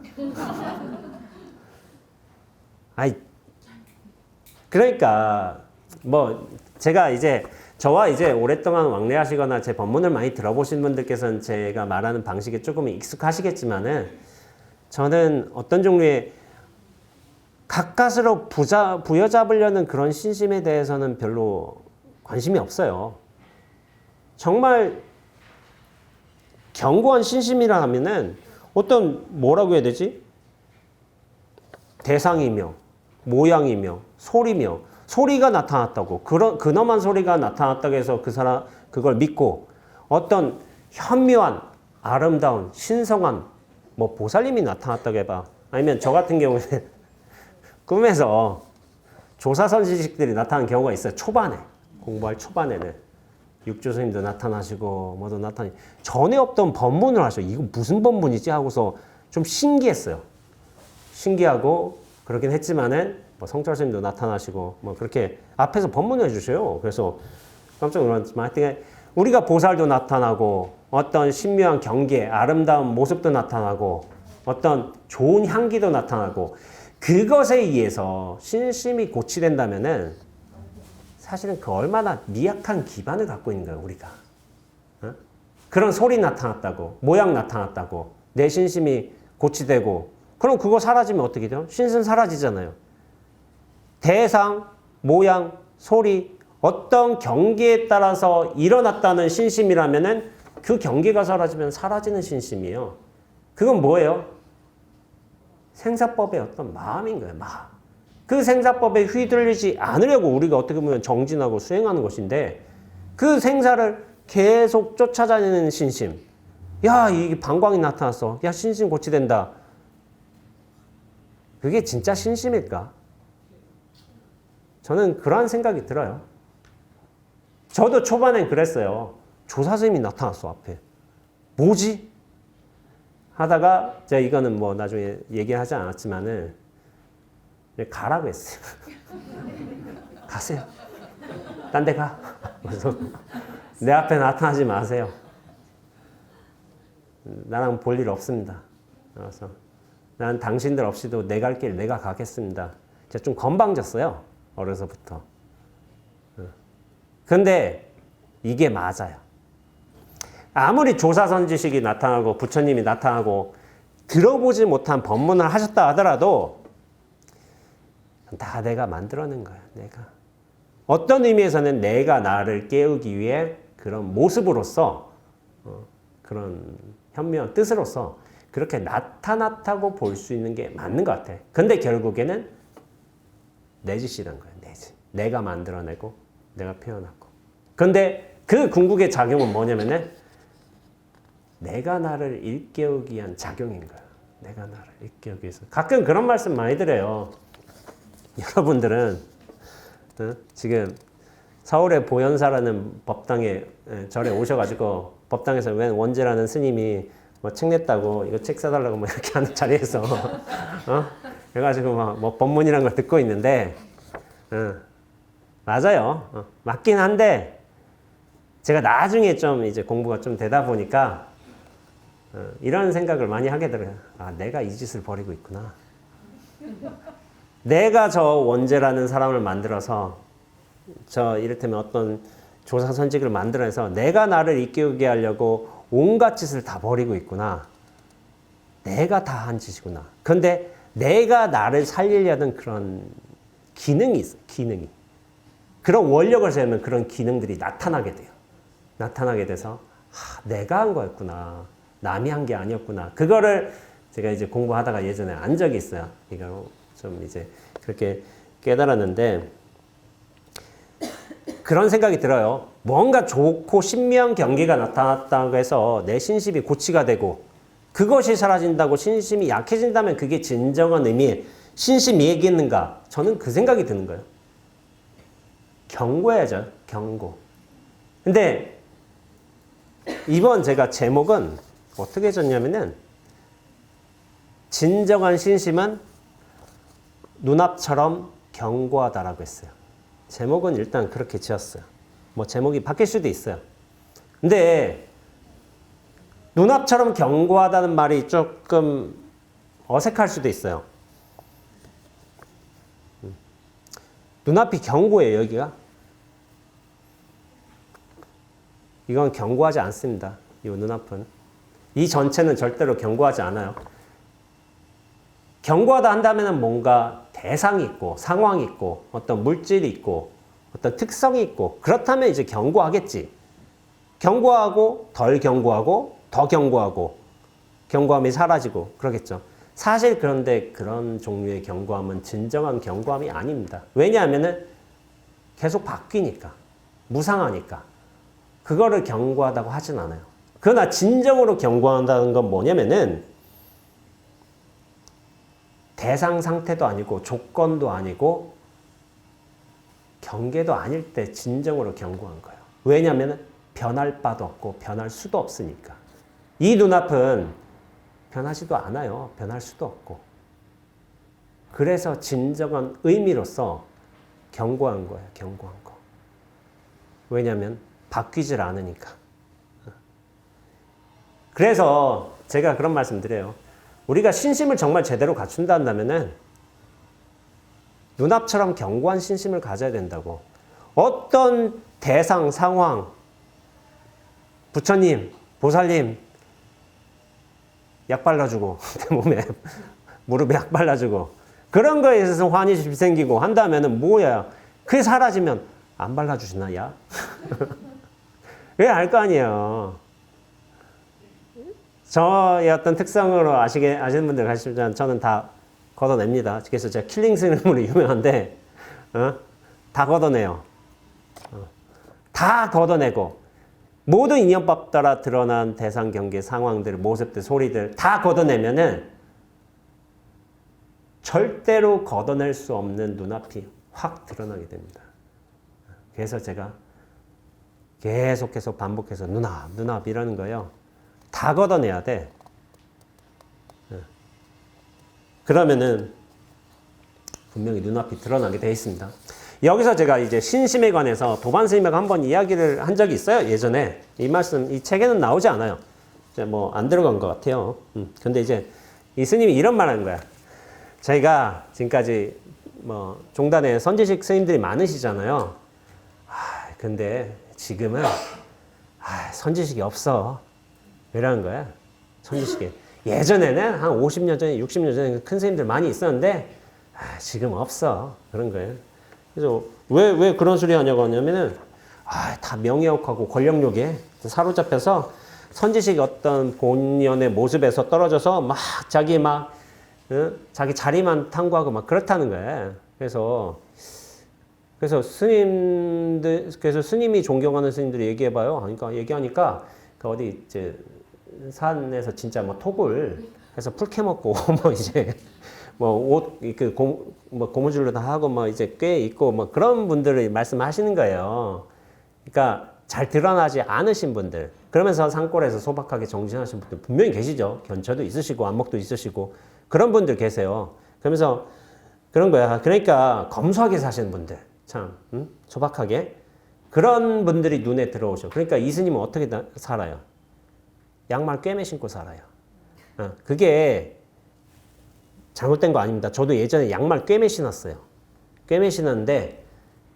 Speaker 1: 그러니까 뭐 제가 이제 저와 이제 오랫동안 왕래하시거나 제 법문을 많이 들어보신 분들께서는 제가 말하는 방식에 조금 익숙하시겠지만은 저는 어떤 종류의 가까스로 부여잡으려는 그런 신심에 대해서는 별로 관심이 없어요. 정말 견고한 신심이라 하면은 어떤 뭐라고 해야 되지? 대상이며 모양이며 소리며 소리가 나타났다고 근엄한 소리가 나타났다고 해서 그 사람 그걸 믿고 어떤 현묘한 아름다운 신성한 뭐 보살님이 나타났다고 해봐. 아니면 저 같은 경우에는 꿈에서 조사선지식들이 나타나는 경우가 있어요. 초반에 공부할 초반에는 육조 스님도 나타나시고 뭐도 나타나시고 전에 없던 법문을 하셔. 이거 무슨 법문이지 하고서 좀 신기했어요. 신기하고 그러긴 했지만은 뭐 성철 스님도 나타나시고 뭐 그렇게 앞에서 법문을 해주셔요. 그래서 깜짝 놀랐지만 하여튼 우리가 보살도 나타나고 어떤 신묘한 경계, 아름다운 모습도 나타나고 어떤 좋은 향기도 나타나고 그것에 의해서 신심이 고취된다면은 사실은 그 얼마나 미약한 기반을 갖고 있는 거예요, 우리가. 그런 소리 나타났다고, 모양 나타났다고, 내 신심이 고취되고, 그럼 그거 사라지면 어떻게 돼요? 신심 사라지잖아요. 대상, 모양, 소리, 어떤 경계에 따라서 일어났다는 신심이라면은 그 경계가 사라지면 사라지는 신심이에요. 그건 뭐예요? 생사법의 어떤 마음인 거예요, 마음. 그 생사법에 휘둘리지 않으려고 우리가 어떻게 보면 정진하고 수행하는 것인데 그 생사를 계속 쫓아다니는 신심. 야, 이게 방광이 나타났어. 야, 신심 고치된다. 그게 진짜 신심일까? 저는 그러한 생각이 들어요. 저도 초반엔 그랬어요. 조사스님이 나타났어, 앞에. 뭐지? 하다가 제가 이거는 뭐 나중에 얘기하지 않았지만은 가라고 했어요. 가세요. 딴 데 가. 그래서 내 앞에 나타나지 마세요. 나랑 볼 일 없습니다. 그래서 난 당신들 없이도 내 갈 길 내가 가겠습니다. 제가 좀 건방졌어요. 어려서부터. 근데 이게 맞아요. 아무리 조사선지식이 나타나고 부처님이 나타나고 들어보지 못한 법문을 하셨다 하더라도 다 내가 만들어낸 거야. 내가. 어떤 의미에서는 내가 나를 깨우기 위해 그런 모습으로서 그런 현묘한 뜻으로서 그렇게 나타났다고 볼 수 있는 게 맞는 것 같아. 근데 결국에는 내 짓이란 거야. 내 짓. 내가 만들어내고 내가 표현하고. 근데 그 궁극의 작용은 뭐냐면은 내가 나를 일깨우기 위한 작용인 거야. 내가 나를 일깨우기 위해서. 가끔 그런 말씀 많이 드려요. 여러분들은 지금 서울의 보현사라는 법당에 절에 오셔가지고 법당에서 웬 원재라는 스님이 뭐 책 냈다고 이거 책 사달라고 뭐 이렇게 하는 자리에서 그래가지고 뭐 법문이란 걸 듣고 있는데 맞아요. 맞긴 한데 제가 나중에 좀 이제 공부가 좀 되다 보니까 이런 생각을 많이 하게 되더라고요. 아, 내가 이 짓을 벌이고 있구나. 내가 저 원재라는 사람을 만들어서 저 이를테면 어떤 조사선직을 만들어서 내가 나를 일깨우게 하려고 온갖 짓을 다 벌이고 있구나. 내가 다 한 짓이구나. 그런데 내가 나를 살리려는 그런 기능이 있어. 기능이. 그런 원력을 세우면 그런 기능들이 나타나게 돼요. 나타나게 돼서 내가 한 거였구나. 남이 한 게 아니었구나. 그거를 제가 이제 공부하다가 예전에 안 적이 있어요. 이거 좀 이제 그렇게 깨달았는데 그런 생각이 들어요. 뭔가 좋고 신비한 경기가 나타났다고 해서 내 신심이 고치가 되고 그것이 사라진다고 신심이 약해진다면 그게 진정한 의미의 신심이겠는가? 저는 그 생각이 드는 거예요. 경고해야죠. 경고. 근데 이번 제가 제목은 어떻게 졌냐면은 진정한 신심은 눈앞처럼 견고하다라고 했어요. 제목은 일단 그렇게 지었어요. 뭐 제목이 바뀔 수도 있어요. 근데 눈앞처럼 견고하다는 말이 조금 어색할 수도 있어요. 눈앞이 견고해요, 여기가. 이건 견고하지 않습니다. 이 눈앞은. 이 전체는 절대로 견고하지 않아요. 견고하다 한다면 뭔가 대상이 있고 상황이 있고 어떤 물질이 있고 어떤 특성이 있고 그렇다면 이제 견고하겠지. 견고하고 덜 견고하고 더 견고하고 견고함이 사라지고 그러겠죠. 사실 그런데 그런 종류의 견고함은 진정한 견고함이 아닙니다. 왜냐하면 계속 바뀌니까 무상하니까 그거를 견고하다고 하진 않아요. 그러나 진정으로 견고하다는 건 뭐냐면은 대상 상태도 아니고 조건도 아니고 경계도 아닐 때 진정으로 견고한 거예요. 왜냐하면 변할 바도 없고 변할 수도 없으니까. 이 눈앞은 변하지도 않아요. 변할 수도 없고. 그래서 진정한 의미로서 견고한 거예요. 견고한 거. 왜냐하면 바뀌질 않으니까. 그래서 제가 그런 말씀 드려요. 우리가 신심을 정말 제대로 갖춘다 한다면은 눈앞처럼 견고한 신심을 가져야 된다고. 어떤 대상, 상황, 부처님, 보살님, 약 발라주고, 내 몸에, 무릎에 약 발라주고, 그런 거에 있어서 환희 생기고 한다면은 뭐야? 그게 사라지면 안 발라주시나, 야? 왜 알 거 아니에요. 저의 어떤 특성으로 아시는 분들 가시면 저는 다 걷어냅니다. 그래서 제가 킬링 스님으로 유명한데, 다 걷어내요. 다 걷어내고, 모든 인연법 따라 드러난 대상, 경계, 상황들, 모습들, 소리들 다 걷어내면은 절대로 걷어낼 수 없는 눈앞이 확 드러나게 됩니다. 그래서 제가 계속 반복해서 눈앞 이러는 거예요. 다 걷어내야 돼. 그러면은 분명히 눈앞이 드러나게 돼 있습니다. 여기서 제가 이제 신심에 관해서 도반 스님하고 한번 이야기를 한 적이 있어요. 예전에 이 말씀 이 책에는 나오지 않아요. 이제 뭐 안 들어간 것 같아요. 근데 이제 이 스님이 이런 말 하는 거야. 저희가 지금까지 뭐 종단에 선지식 스님들이 많으시잖아요. 근데 지금은 선지식이 없어. 왜라는 거야? 선지식이. 예전에는 한 50년 전에 60년 전에 큰 스님들 많이 있었는데 지금 없어. 그런 거예요. 그래서 왜 그런 소리 하냐고 하냐면은 다 명예욕하고 권력욕에 사로잡혀서 선지식 어떤 본연의 모습에서 떨어져서 막 자기 자리만 탐구하고 막 그렇다는 거예요. 그래서 스님이 존경하는 스님들이 얘기해봐요. 그러니까 얘기하니까 그 어디 이제 산에서 진짜 뭐 톡을 해서 풀 캐먹고 뭐 이제 뭐 옷 고무줄로 다 하고 뭐 이제 꽤 있고 뭐 그런 분들을 말씀하시는 거예요. 그러니까 잘 드러나지 않으신 분들, 그러면서 산골에서 소박하게 정진하신 분들 분명히 계시죠. 견처도 있으시고 안목도 있으시고 그런 분들 계세요. 그러면서 그런 거야. 그러니까 검소하게 사시는 분들 참 소박하게 그런 분들이 눈에 들어오죠. 그러니까 이 스님은 어떻게 살아요? 양말 꿰매 신고 살아요. 그게 잘못된 거 아닙니다. 저도 예전에 양말 꿰매 신었어요. 꿰매 신었는데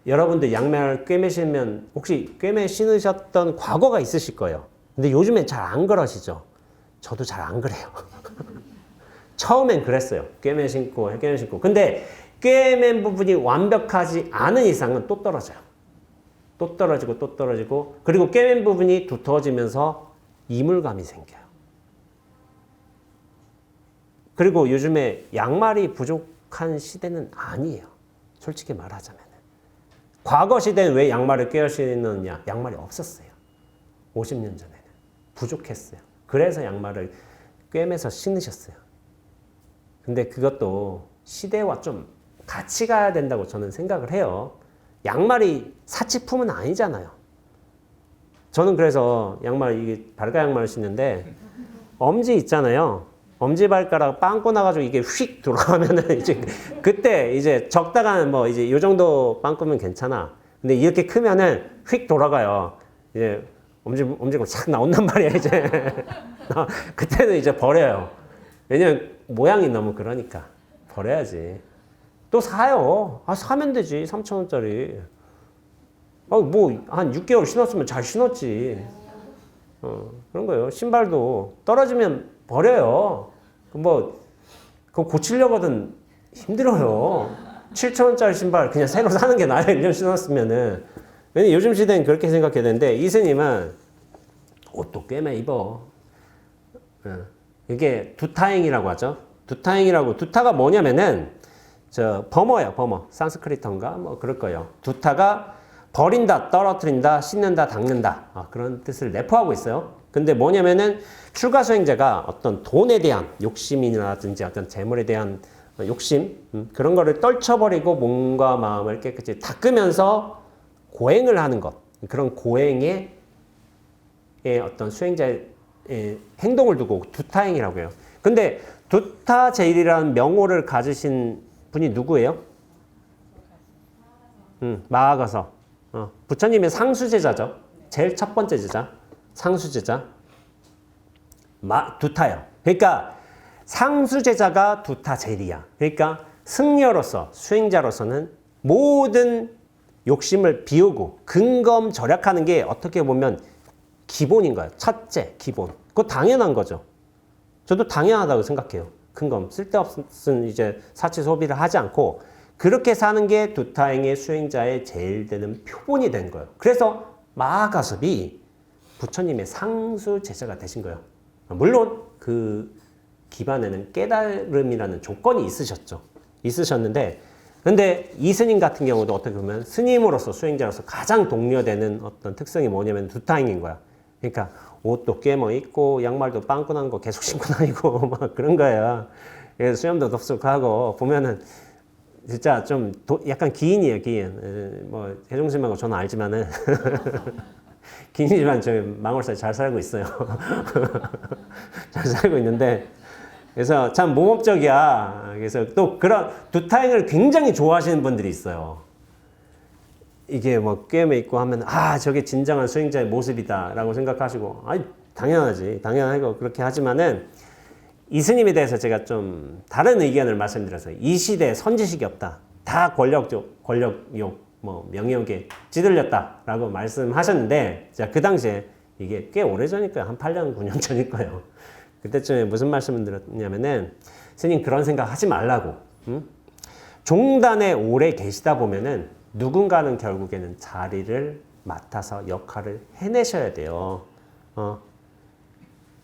Speaker 1: 여러분들 양말 꿰매 신으면 혹시 꿰매 신으셨던 과거가 있으실 거예요. 근데 요즘엔 잘 안 그러시죠? 저도 잘 안 그래요. 처음엔 그랬어요. 꿰매 신고, 꿰매 신고. 근데 꿰맨 부분이 완벽하지 않은 이상은 또 떨어져요. 또 떨어지고 또 떨어지고 그리고 꿰맨 부분이 두터워지면서 이물감이 생겨요. 그리고 요즘에 양말이 부족한 시대는 아니에요. 솔직히 말하자면. 과거 시대는 왜 양말을 꿰어 신느냐? 양말이 없었어요. 50년 전에는. 부족했어요. 그래서 양말을 꿰매서 신으셨어요. 근데 그것도 시대와 좀 같이 가야 된다고 저는 생각을 해요. 양말이 사치품은 아니잖아요. 저는 그래서 양말, 이게 발가 양말을 신는데 엄지 있잖아요. 엄지발가락 빵꾸 나가지고 이게 휙 돌아가면은 이제 그때 이제 적당한 뭐 이제 요 정도 빵꾸면 괜찮아. 근데 이렇게 크면은 휙 돌아가요. 이제 엄지가 착 나온단 말이야, 이제. 그때는 이제 버려요. 왜냐면 모양이 너무 그러니까. 버려야지. 또 사요. 아, 사면 되지. 3,000원짜리. 뭐, 한 6개월 신었으면 잘 신었지. 그런 거예요. 신발도 떨어지면 버려요. 뭐, 그거 고치려거든 힘들어요. 7,000원짜리 신발 그냥 새로 사는 게 나아요. 1년 신었으면은. 왜냐면 요즘 시대는 그렇게 생각해야 되는데, 이스님은 옷도 꿰매 입어. 이게 두타행이라고 하죠. 두타행이라고, 두타가 뭐냐면은, 버머예요, 버머. 산스크리트인가? 뭐 그럴 거예요. 두타가 버린다, 떨어뜨린다, 씻는다, 닦는다. 그런 뜻을 내포하고 있어요. 근데 뭐냐면은 출가 수행자가 어떤 돈에 대한 욕심이라든지 어떤 재물에 대한 욕심, 그런 거를 떨쳐버리고 몸과 마음을 깨끗이 닦으면서 고행을 하는 것. 그런 고행의 어떤 수행자의 행동을 두고 두타행이라고 해요. 근데 두타제일이라는 명호를 가지신 분이 누구예요? 마하가서. 부처님의 상수제자죠. 제일 첫 번째 제자. 상수제자. 두타요. 그러니까 상수제자가 두타제일이야. 그러니까 승려로서, 수행자로서는 모든 욕심을 비우고 근검 절약하는 게 어떻게 보면 기본인 거예요. 첫째, 기본. 그거 당연한 거죠. 저도 당연하다고 생각해요. 근검, 쓸데없은 이제 사치 소비를 하지 않고 그렇게 사는 게 두타행의 수행자의 제일 되는 표본이 된 거예요. 그래서 마하가섭이 부처님의 상수 제자가 되신 거예요. 물론 그 기반에는 깨달음이라는 조건이 있으셨는데 근데 이 스님 같은 경우도 어떻게 보면 스님으로서 수행자로서 가장 독려되는 어떤 특성이 뭐냐면 두타행인 거야. 그러니까 옷도 꿰매 입고 양말도 빵꾸 난 거 계속 신고 다니고 막 그런 거야. 그래서 수염도 덥석하고 보면은 진짜 좀 약간 기인이에요, 기인. 뭐 해종심하고 저는 알지만은 기인이지만 저 망월사에 잘 살고 있어요. 잘 살고 있는데 그래서 참 모범적이야. 그래서 또 그런 두타행을 굉장히 좋아하시는 분들이 있어요. 이게 뭐 꿰매 있고 하면 저게 진정한 수행자의 모습이다라고 생각하시고 당연하지, 당연하고 그렇게 하지만은 이 스님에 대해서 제가 좀 다른 의견을 말씀드려서 이 시대에 선지식이 없다. 다 권력욕, 뭐 명예욕에 찌들렸다라고 말씀하셨는데 제가 그 당시에 이게 꽤 오래전일 거예요. 한 8년, 9년 전일 거예요. 그때쯤에 무슨 말씀을 드렸냐면은 스님 그런 생각 하지 말라고. 종단에 오래 계시다 보면은 누군가는 결국에는 자리를 맡아서 역할을 해내셔야 돼요.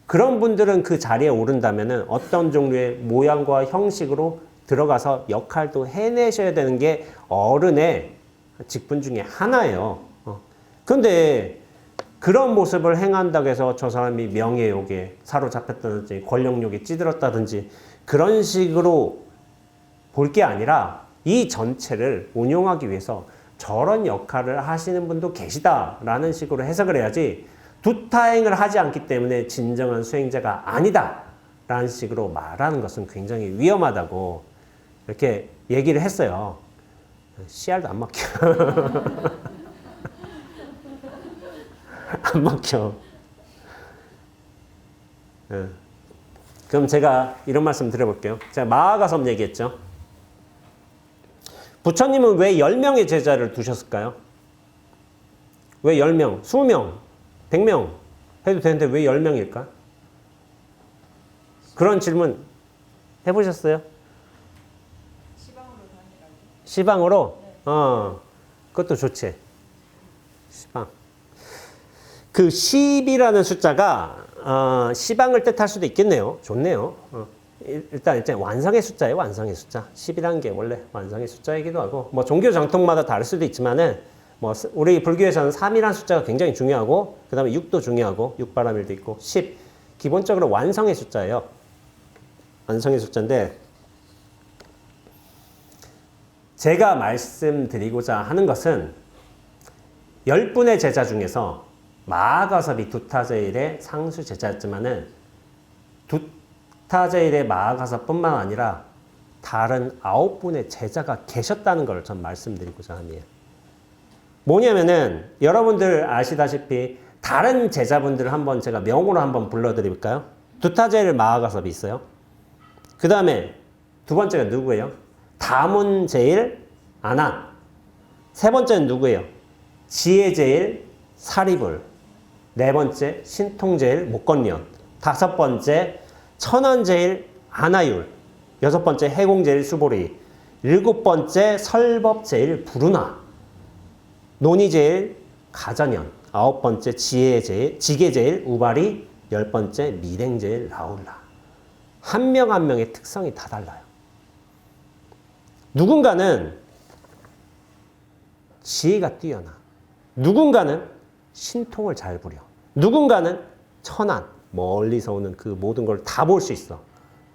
Speaker 1: 그런 분들은 그 자리에 오른다면은 어떤 종류의 모양과 형식으로 들어가서 역할도 해내셔야 되는 게 어른의 직분 중에 하나예요. 근데 그런 모습을 행한다고 해서 저 사람이 명예욕에 사로잡혔다든지 권력욕에 찌들었다든지 그런 식으로 볼 게 아니라 이 전체를 운용하기 위해서 저런 역할을 하시는 분도 계시다라는 식으로 해석을 해야지 두타행을 하지 않기 때문에 진정한 수행자가 아니다라는 식으로 말하는 것은 굉장히 위험하다고 이렇게 얘기를 했어요. 씨알도 안 먹혀. 안 먹혀. 그럼 제가 이런 말씀 드려볼게요. 제가 마하가섭 얘기했죠. 부처님은 왜 10명의 제자를 두셨을까요? 왜 10명, 20명, 100명 해도 되는데 왜 10명일까? 그런 질문 해보셨어요?
Speaker 2: 시방으로 다니라고.
Speaker 1: 시방으로?
Speaker 2: 네.
Speaker 1: 그것도 좋지. 시방. 그 10이라는 숫자가 시방을 뜻할 수도 있겠네요. 좋네요. 일단 완성의 숫자예요. 완성의 숫자. 10이라는 게 원래 완성의 숫자이기도 하고 뭐 종교 정통마다 다를 수도 있지만은 뭐 우리 불교에서는 3이라는 숫자가 굉장히 중요하고 그 다음에 6도 중요하고 6바라밀도 있고 10 기본적으로 완성의 숫자예요. 완성의 숫자인데 제가 말씀드리고자 하는 것은 10분의 제자 중에서 마하가섭이 두타제일의 상수 제자였지만은 두타제일의 마하가섭뿐만 아니라 다른 9분의 제자가 계셨다는 걸 전 말씀드리고자 합니다. 뭐냐면은 여러분들 아시다시피 다른 제자분들을 한번 제가 명으로 한번 불러드릴까요? 두타제일 마하가섭이 있어요. 그 다음에 두 번째가 누구예요? 다문제일 아난. 세 번째는 누구예요? 지혜제일 사리불. 네 번째 신통제일 목건련. 다섯 번째 천안제일 아나율. 여섯 번째 해공제일 수보리. 일곱 번째 설법제일 부르나. 논의제일 가전현. 아홉 번째 지계제일 우바리. 열 번째 밀행제일 라울라. 한 명 한 명의 특성이 다 달라요. 누군가는 지혜가 뛰어나. 누군가는 신통을 잘 부려. 누군가는 천안, 멀리서 오는 그 모든 걸 다 볼 수 있어.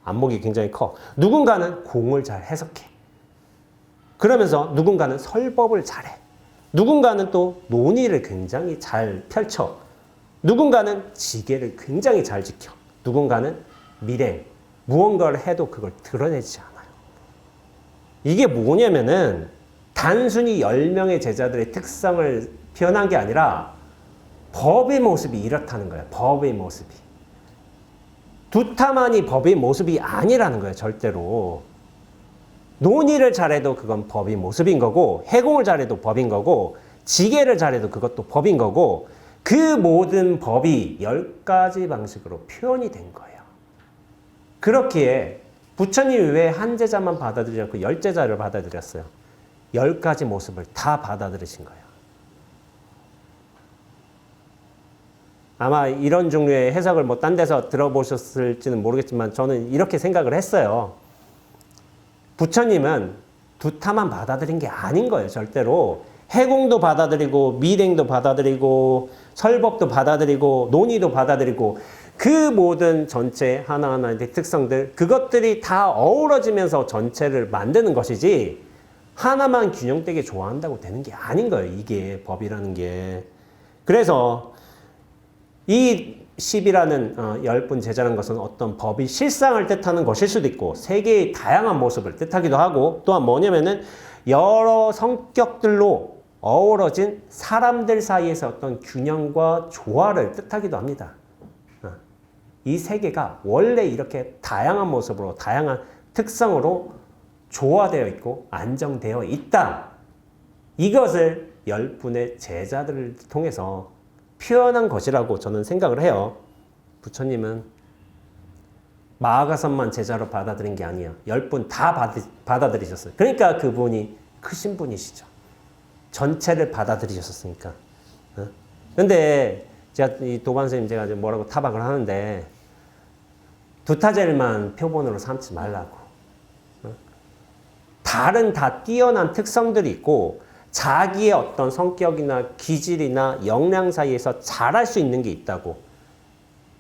Speaker 1: 안목이 굉장히 커. 누군가는 공을 잘 해석해. 그러면서 누군가는 설법을 잘해. 누군가는 또 논의를 굉장히 잘 펼쳐. 누군가는 지계를 굉장히 잘 지켜. 누군가는 밀행, 무언가를 해도 그걸 드러내지 않아요. 이게 뭐냐면은 단순히 10명의 제자들의 특성을 표현한 게 아니라 법의 모습이 이렇다는 거예요. 법의 모습이. 두타만이 법의 모습이 아니라는 거예요. 절대로. 논의를 잘해도 그건 법의 모습인 거고 해공을 잘해도 법인 거고 지계를 잘해도 그것도 법인 거고 그 모든 법이 10가지 방식으로 표현이 된 거예요. 그렇기에 부처님이 왜 한 제자만 받아들이지 않고 10제자를 받아들였어요? 10가지 모습을 다 받아들이신 거예요. 아마 이런 종류의 해석을 뭐 딴 데서 들어보셨을지는 모르겠지만 저는 이렇게 생각을 했어요. 부처님은 두타만 받아들인 게 아닌 거예요. 절대로. 해공도 받아들이고 밀행도 받아들이고 설법도 받아들이고 논의도 받아들이고 그 모든 전체 하나하나의 특성들 그것들이 다 어우러지면서 전체를 만드는 것이지 하나만 균형되게 좋아한다고 되는 게 아닌 거예요. 이게 법이라는 게. 그래서 이 10이라는 10분 제자라는 것은 어떤 법이 실상을 뜻하는 것일 수도 있고 세계의 다양한 모습을 뜻하기도 하고 또한 뭐냐면은 여러 성격들로 어우러진 사람들 사이에서 어떤 균형과 조화를 뜻하기도 합니다. 이 세계가 원래 이렇게 다양한 모습으로 다양한 특성으로 조화되어 있고 안정되어 있다. 이것을 10분의 제자들을 통해서 표현한 것이라고 저는 생각을 해요. 부처님은 마하가섭만 제자로 받아들인 게 아니에요. 10분 다 받아들이셨어요. 그러니까 그분이 크신 분이시죠. 전체를 받아들이셨으니까. 근데 제가 이 도반스님 제가 뭐라고 타박을 하는데 두타젤만 표본으로 삼지 말라고. 다른 다 뛰어난 특성들이 있고 자기의 어떤 성격이나 기질이나 역량 사이에서 잘할 수 있는 게 있다고.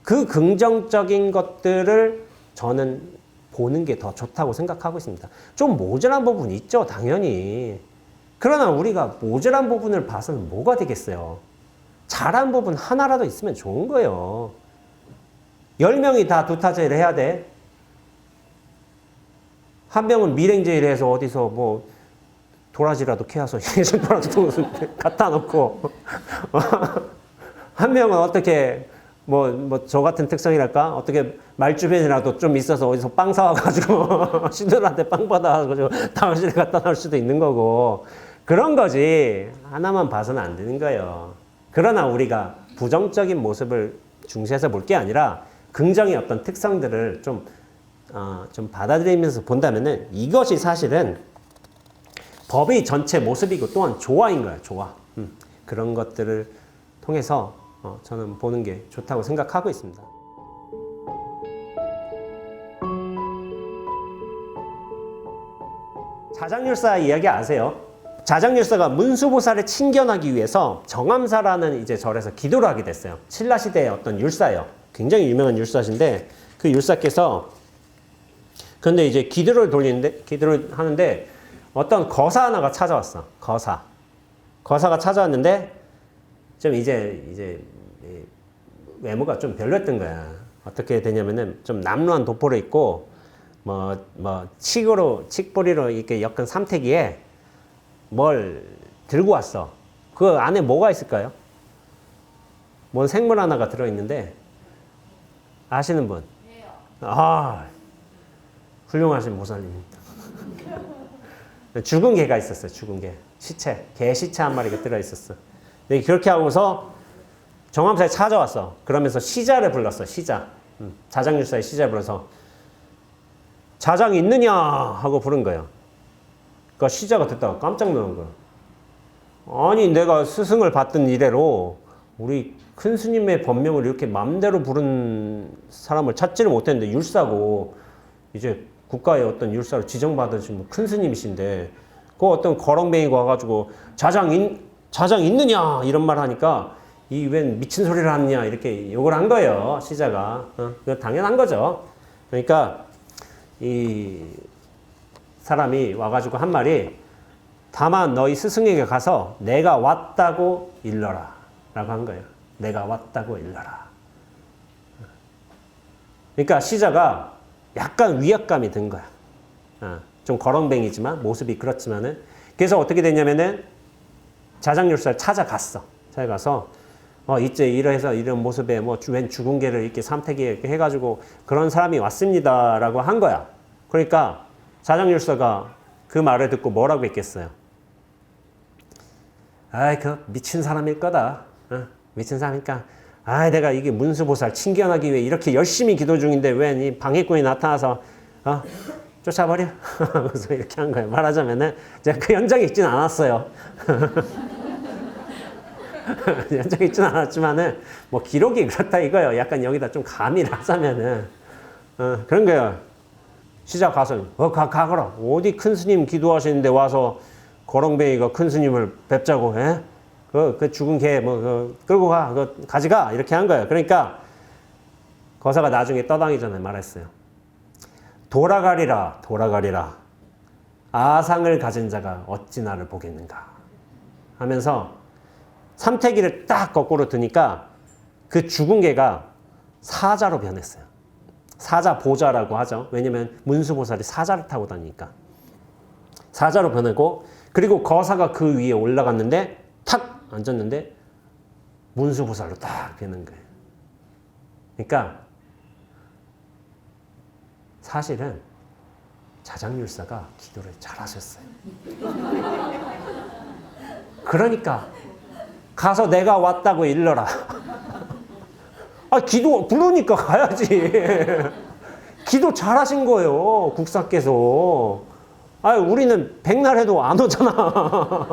Speaker 1: 그 긍정적인 것들을 저는 보는 게 더 좋다고 생각하고 있습니다. 좀 모자란 부분이 있죠, 당연히. 그러나 우리가 모자란 부분을 봐서는 뭐가 되겠어요? 잘한 부분 하나라도 있으면 좋은 거예요. 10명이 다 두타제일 해야 돼. 한 명은 밀행제일 해서 어디서 뭐 도라지라도 캐와서 도라지 갖다 놓고 한 명은 어떻게 뭐 저 같은 특성이랄까 어떻게 말주변이라도 좀 있어서 어디서 빵 사와가지고 신들한테 빵 받아가지고 다음실에 갖다 놓을 수도 있는 거고 그런 거지 하나만 봐서는 안 되는 거예요. 그러나 우리가 부정적인 모습을 중시해서 볼 게 아니라 긍정의 어떤 특성들을 좀 좀 받아들이면서 본다면은 이것이 사실은 법의 전체 모습이고 또한 조화인 거야, 조화. 그런 것들을 통해서 저는 보는 게 좋다고 생각하고 있습니다. 자장율사 이야기 아세요? 자장율사가 문수보살을 친견하기 위해서 정암사라는 이제 절에서 기도를 하게 됐어요. 신라 시대의 어떤 율사예요. 굉장히 유명한 율사신데 그 율사께서 근데 이제 기도를 하는데 어떤 거사 하나가 찾아왔어. 거사가 찾아왔는데 좀 이제 외모가 좀 별로였던 거야. 어떻게 되냐면은 좀 남루한 도포를 입고 칡뿌리로 이렇게 엮은 삼태기에 뭘 들고 왔어. 그 안에 뭐가 있을까요? 뭔 생물 하나가 들어있는데 아시는 분? 훌륭하신 모살님입니다. 죽은 개가 있었어요. 죽은 개. 시체. 개 시체 한 마리가 들어있었어. 근데 그렇게 하고서 정암사에 찾아왔어. 그러면서 시자를 불렀어. 시자. 자장율사의 시자를 불러서 자장 있느냐 하고 부른 거예요. 그러니까 시자가 듣다가 깜짝 놀란 거예요. 아니 내가 스승을 받던 이래로 우리 큰 스님의 법명을 이렇게 맘대로 부른 사람을 찾지를 못했는데 율사고 이제 국가의 어떤 율사로 지정받으신 큰 스님이신데 그 어떤 거렁뱅이가 와가지고 자장 있느냐 이런 말 하니까 이 웬 미친 소리를 하느냐 이렇게 욕을 한 거예요. 시자가. 그거 당연한 거죠. 그러니까 이 사람이 와가지고 한 말이 다만 너희 스승에게 가서 내가 왔다고 일러라 라고 한 거예요. 내가 왔다고 일러라. 그러니까 시자가 약간 위압감이 든 거야. 좀 거렁뱅이지만 모습이 그렇지만은 그래서 어떻게 됐냐면은 자장율사를 찾아가서 이제 이래서 이런 모습에 웬 죽은 개를 이렇게 삼태기에 이렇게 해가지고 그런 사람이 왔습니다라고 한 거야. 그러니까 자장율사가 그 말을 듣고 뭐라고 했겠어요? 아이 그 미친 사람일 거다. 미친 사람이니까 내가 이게 문수보살 친견하기 위해 이렇게 열심히 기도 중인데 웬 이 방해꾼이 나타나서 쫓아버려. 그래서 이렇게 한 거예요. 말하자면은 제가 그 현장에 있진 않았어요. 현장에 있진 않았지만은 기록이 그렇다 이거예요. 약간 여기다 좀 가미를 하자면은 그런 거예요. 시작 가서 가거라. 어디 큰 스님 기도하시는데 와서 거렁뱅이가 큰 스님을 뵙자고 해? 그 죽은 개 끌고 가. 가져가. 이렇게 한 거예요. 그러니까 거사가 나중에 떠당기 전에 말했어요. 돌아가리라. 아상을 가진 자가 어찌 나를 보겠는가 하면서 삼태기를 딱 거꾸로 드니까 그 죽은 개가 사자로 변했어요. 사자 보자라고 하죠. 왜냐면 문수보살이 사자를 타고 다니니까. 사자로 변하고 그리고 거사가 그 위에 올라갔는데 탁 앉았는데 문수보살로 딱 되는 거예요. 그러니까 사실은 자장율사가 기도를 잘하셨어요. 그러니까 가서 내가 왔다고 일러라. 기도 부르니까 가야지. 기도 잘하신 거예요. 국사께서. 우리는 백날 해도 안 오잖아.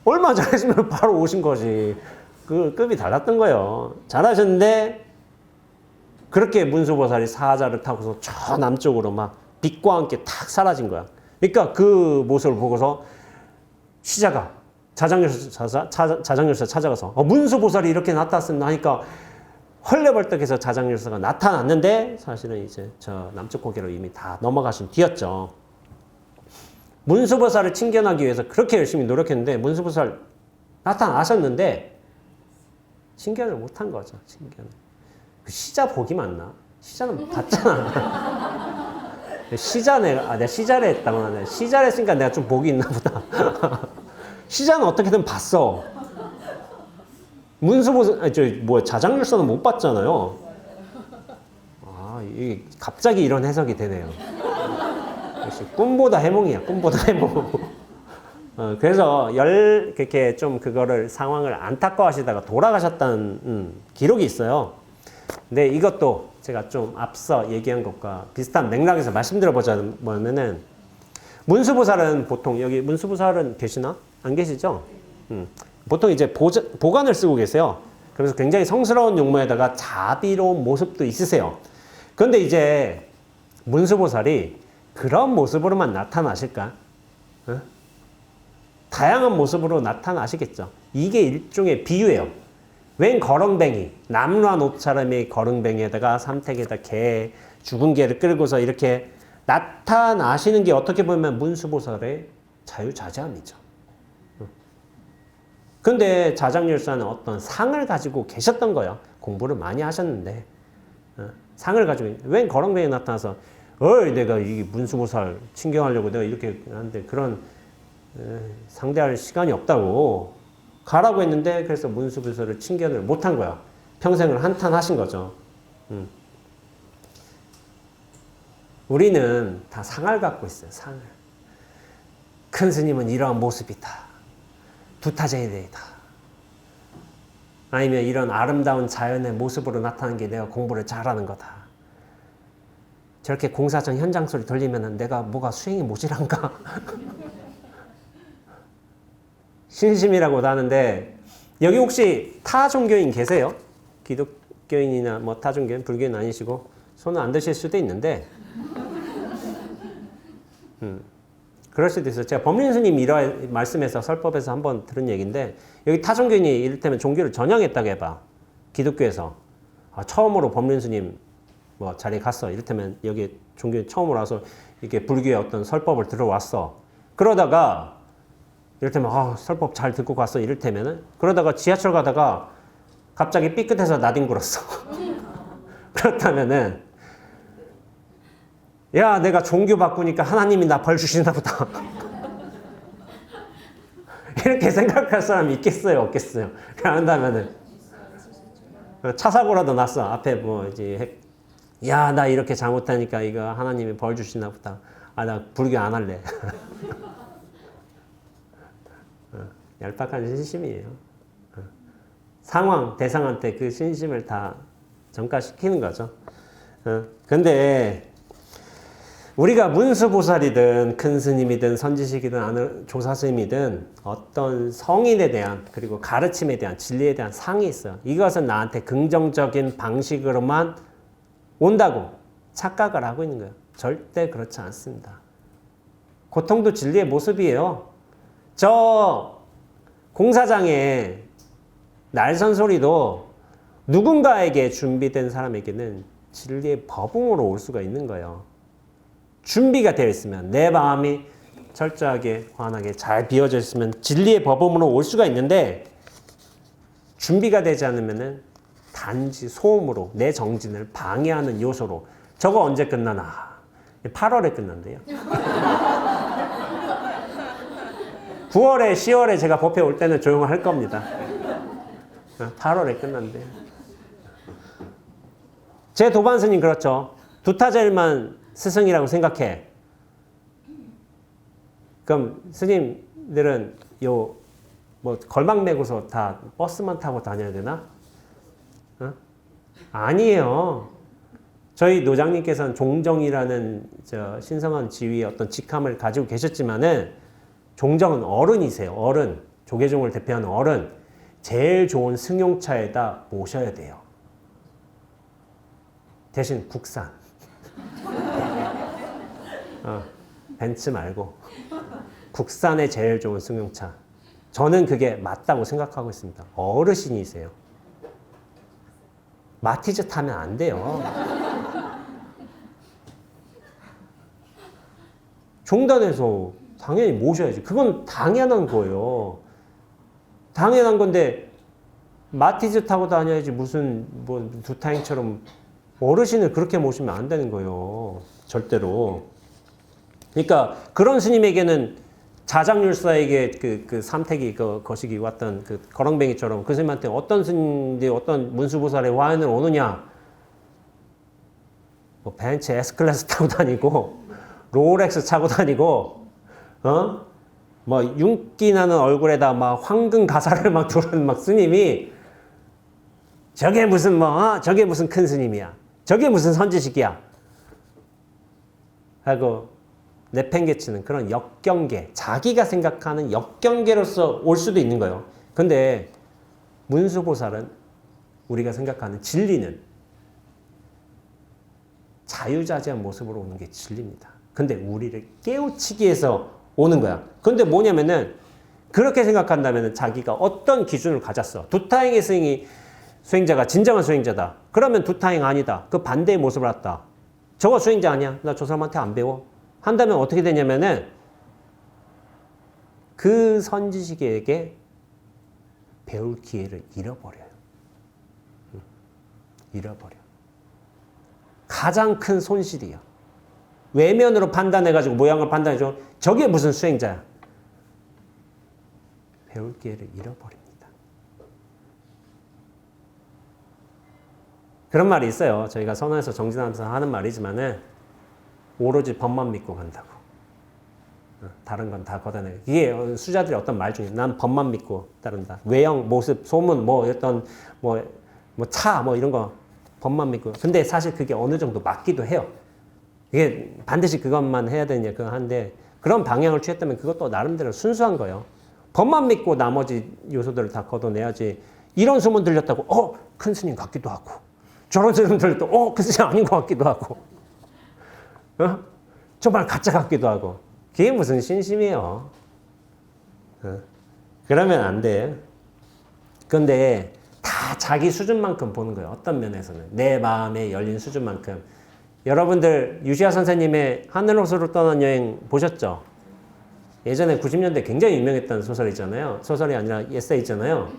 Speaker 1: 얼마 잘하시면 바로 오신 거지. 그 급이 달랐던 거예요. 잘하셨는데 그렇게 문수보살이 사자를 타고서 저 남쪽으로 막 빛과 함께 탁 사라진 거야. 그러니까 그 모습을 보고서 시자가 자장율사 찾아가서 문수보살이 이렇게 나타났습니다 하니까 헐레벌떡해서 자장율사가 나타났는데 사실은 이제 저 남쪽 고개로 이미 다 넘어가신 뒤였죠. 문수보살을 친견하기 위해서 그렇게 열심히 노력했는데 문수보살 나타나셨는데 친견을 못한 거죠. 친견을. 그 시자 복이 맞나? 시자는 봤잖아. 내가 시자를 했다구나. 시자를 했으니까 내가 좀 복이 있나 보다. 시자는 어떻게든 봤어. 문수보살, 자장율사는 못 봤잖아요. 이게 갑자기 이런 해석이 되네요. 역시 꿈보다 해몽이야, 꿈보다 해몽. 그래서 그렇게 좀 그거를 상황을 안타까워하시다가 돌아가셨다는 기록이 있어요. 근데 이것도 제가 좀 앞서 얘기한 것과 비슷한 맥락에서 말씀드려보자면은 문수보살은 보통 여기 문수보살은 계시나? 안 계시죠? 보통 이제 보관을 쓰고 계세요. 그래서 굉장히 성스러운 용모에다가 자비로운 모습도 있으세요. 그런데 이제 문수보살이 그런 모습으로만 나타나실까? 어? 다양한 모습으로 나타나시겠죠. 이게 일종의 비유예요. 웬 거렁뱅이, 남루한 옷차림의 거렁뱅이에다가 삼택에다 개, 죽은 개를 끌고서 이렇게 나타나시는 게 어떻게 보면 문수보살의 자유자재함이죠. 근데 자장률사는 어떤 상을 가지고 계셨던 거예요. 공부를 많이 하셨는데 상을 가지고 웬 거렁뱅이 나타나서 어이 내가 이 문수보살 친경하려고 내가 이렇게 하는데 그런 상대할 시간이 없다고 가라고 했는데 그래서 문수보살을 칭견을 못한 거야. 평생을 한탄하신 거죠. 우리는 다 상을 갖고 있어요. 상을. 큰 스님은 이러한 모습이다. 두타제에 대해다. 아니면 이런 아름다운 자연의 모습으로 나타나는 게 내가 공부를 잘하는 거다. 저렇게 공사장 현장 소리 들리면 내가 뭐가 수행이 모자란가? 신심이라고도 하는데 여기 혹시 타 종교인 계세요? 기독교인이나 뭐 타 종교인, 불교인 아니시고 손은 안 드실 수도 있는데 그럴 수도 있어요. 제가 법륜스님 이런 말씀에서 설법에서 한번 들은 얘기인데 여기 타 종교인이 이를테면 종교를 전향했다고 해봐. 기독교에서 처음으로 법륜스님 뭐 자리에 갔어. 이를테면 여기 종교에 처음으로 와서 이렇게 불교의 어떤 설법을 들어왔어. 그러다가 이를테면 설법 잘 듣고 갔어. 이를테면은 그러다가 지하철 가다가 갑자기 삐끗해서 나뒹굴었어. 그렇다면은 야 내가 종교 바꾸니까 하나님이 나 벌 주시나 보다. 이렇게 생각할 사람이 있겠어요? 없겠어요? 그런다면은 차 사고라도 났어. 앞에 뭐 이제 야 나 이렇게 잘못하니까 이거 하나님이 벌 주시나 보다. 나 불교 안 할래. 얄팍한 신심이에요. 상황, 대상한테 그 신심을 다 전가시키는 거죠. 근데 우리가 문수보살이든 큰 스님이든 선지식이든 조사스님이든 어떤 성인에 대한 그리고 가르침에 대한 진리에 대한 상이 있어요. 이것은 나한테 긍정적인 방식으로만 온다고 착각을 하고 있는 거예요. 절대 그렇지 않습니다. 고통도 진리의 모습이에요. 저 공사장에 날선 소리도 누군가에게 준비된 사람에게는 진리의 법음으로 올 수가 있는 거예요. 준비가 되어 있으면 내 마음이 철저하게 환하게 잘 비워져 있으면 진리의 법음으로 올 수가 있는데 준비가 되지 않으면 단지 소음으로 내 정진을 방해하는 요소로 저거 언제 끝나나? 8월에 끝난대요. 9월에 10월에 제가 법회 올 때는 조용을 할 겁니다. 8월에 끝난대요. 제 도반 스님 그렇죠. 두타젤만 스승이라고 생각해. 그럼 스님들은 뭐 걸막 메고서 다 버스만 타고 다녀야 되나? 아니에요. 저희 노장님께서는 종정이라는 신성한 지위의 어떤 직함을 가지고 계셨지만은 종정은 어른이세요. 어른. 조계종을 대표하는 어른. 제일 좋은 승용차에다 모셔야 돼요. 대신 국산. 벤츠 말고 국산의 제일 좋은 승용차. 저는 그게 맞다고 생각하고 있습니다. 어르신이세요. 마티즈 타면 안 돼요. 종단에서 당연히 모셔야지. 그건 당연한 거예요. 당연한 건데 마티즈 타고 다녀야지 무슨 뭐 두타행처럼 어르신을 그렇게 모시면 안 되는 거예요. 절대로. 그러니까 그런 스님에게는 자장률사에게 그 삼택이 거시기 왔던 그 거렁뱅이처럼 그 스님한테 어떤 스님들이 어떤 문수보살의 화연을 오느냐. 뭐 벤츠 S클래스 타고 다니고 롤렉스 차고 다니고 뭐 윤기 나는 얼굴에다 막 황금 가사를 막 두른 막 스님이 저게 무슨 저게 무슨 큰 스님이야. 저게 무슨 선지식이야? 하고 내팽개치는 그런 역경계, 자기가 생각하는 역경계로서 올 수도 있는 거예요. 근데 문수보살은 우리가 생각하는 진리는 자유자재한 모습으로 오는 게 진리입니다. 근데 우리를 깨우치기 위해서 오는 거야. 근데 뭐냐면은 그렇게 생각한다면 자기가 어떤 기준을 가졌어. 두타행의 수행자가 진정한 수행자다. 그러면 두타행 아니다. 그 반대의 모습을 했다. 저거 수행자 아니야. 나 저 사람한테 안 배워. 한다면 어떻게 되냐면은 그 선지식에게 배울 기회를 잃어버려요. 잃어버려. 가장 큰 손실이요. 외면으로 판단해가지고 모양을 판단해줘. 저게 무슨 수행자야. 배울 기회를 잃어버립니다. 그런 말이 있어요. 저희가 선언에서 정진하면서 하는 말이지만은 오로지 법만 믿고 간다고. 다른 건 다 걷어내고. 이게 수자들이 어떤 말 중에 난 법만 믿고 따른다. 외형, 모습, 소문, 어떤 차, 이런 거 법만 믿고. 근데 사실 그게 어느 정도 맞기도 해요. 이게 반드시 그것만 해야 되냐 그거 한데 그런 방향을 취했다면 그것도 나름대로 순수한 거예요. 법만 믿고 나머지 요소들을 다 걷어내야지. 이런 소문 들렸다고 큰 스님 같기도 하고 저런 소문 들렸다고 큰 스님 아닌 것 같기도 하고 정말 가짜 같기도 하고 그게 무슨 신심이에요. 그러면 안 돼. 근데 다 자기 수준만큼 보는 거예요. 어떤 면에서는 내 마음에 열린 수준만큼. 여러분들 유시아 선생님의 하늘로서로 떠난 여행 보셨죠? 예전에 90년대 굉장히 유명했던 소설이잖아요. 소설이 아니라 에세이잖아요.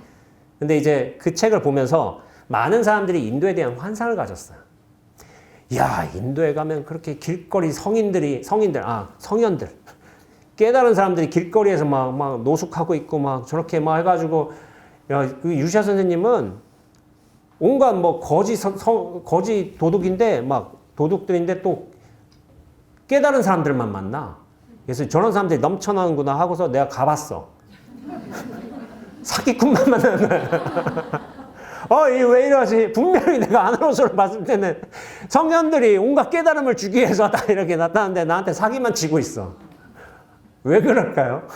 Speaker 1: 근데 이제 그 책을 보면서 많은 사람들이 인도에 대한 환상을 가졌어요. 야, 인도에 가면 그렇게 길거리 성현들, 깨달은 사람들이 길거리에서 막 노숙하고 있고 막 저렇게 막 해가지고, 야, 그 유시아 선생님은 온갖 거지 도둑인데 도둑들인데 또 깨달은 사람들만 만나. 그래서 저런 사람들이 넘쳐나는구나 하고서 내가 가봤어. 사기꾼만 만나는 거야. 왜 이러지? 분명히 내가 안으로서를 봤을 때는 성현들이 온갖 깨달음을 주기 위해서 다 이렇게 나타나는데 나한테 사기만 치고 있어. 왜 그럴까요?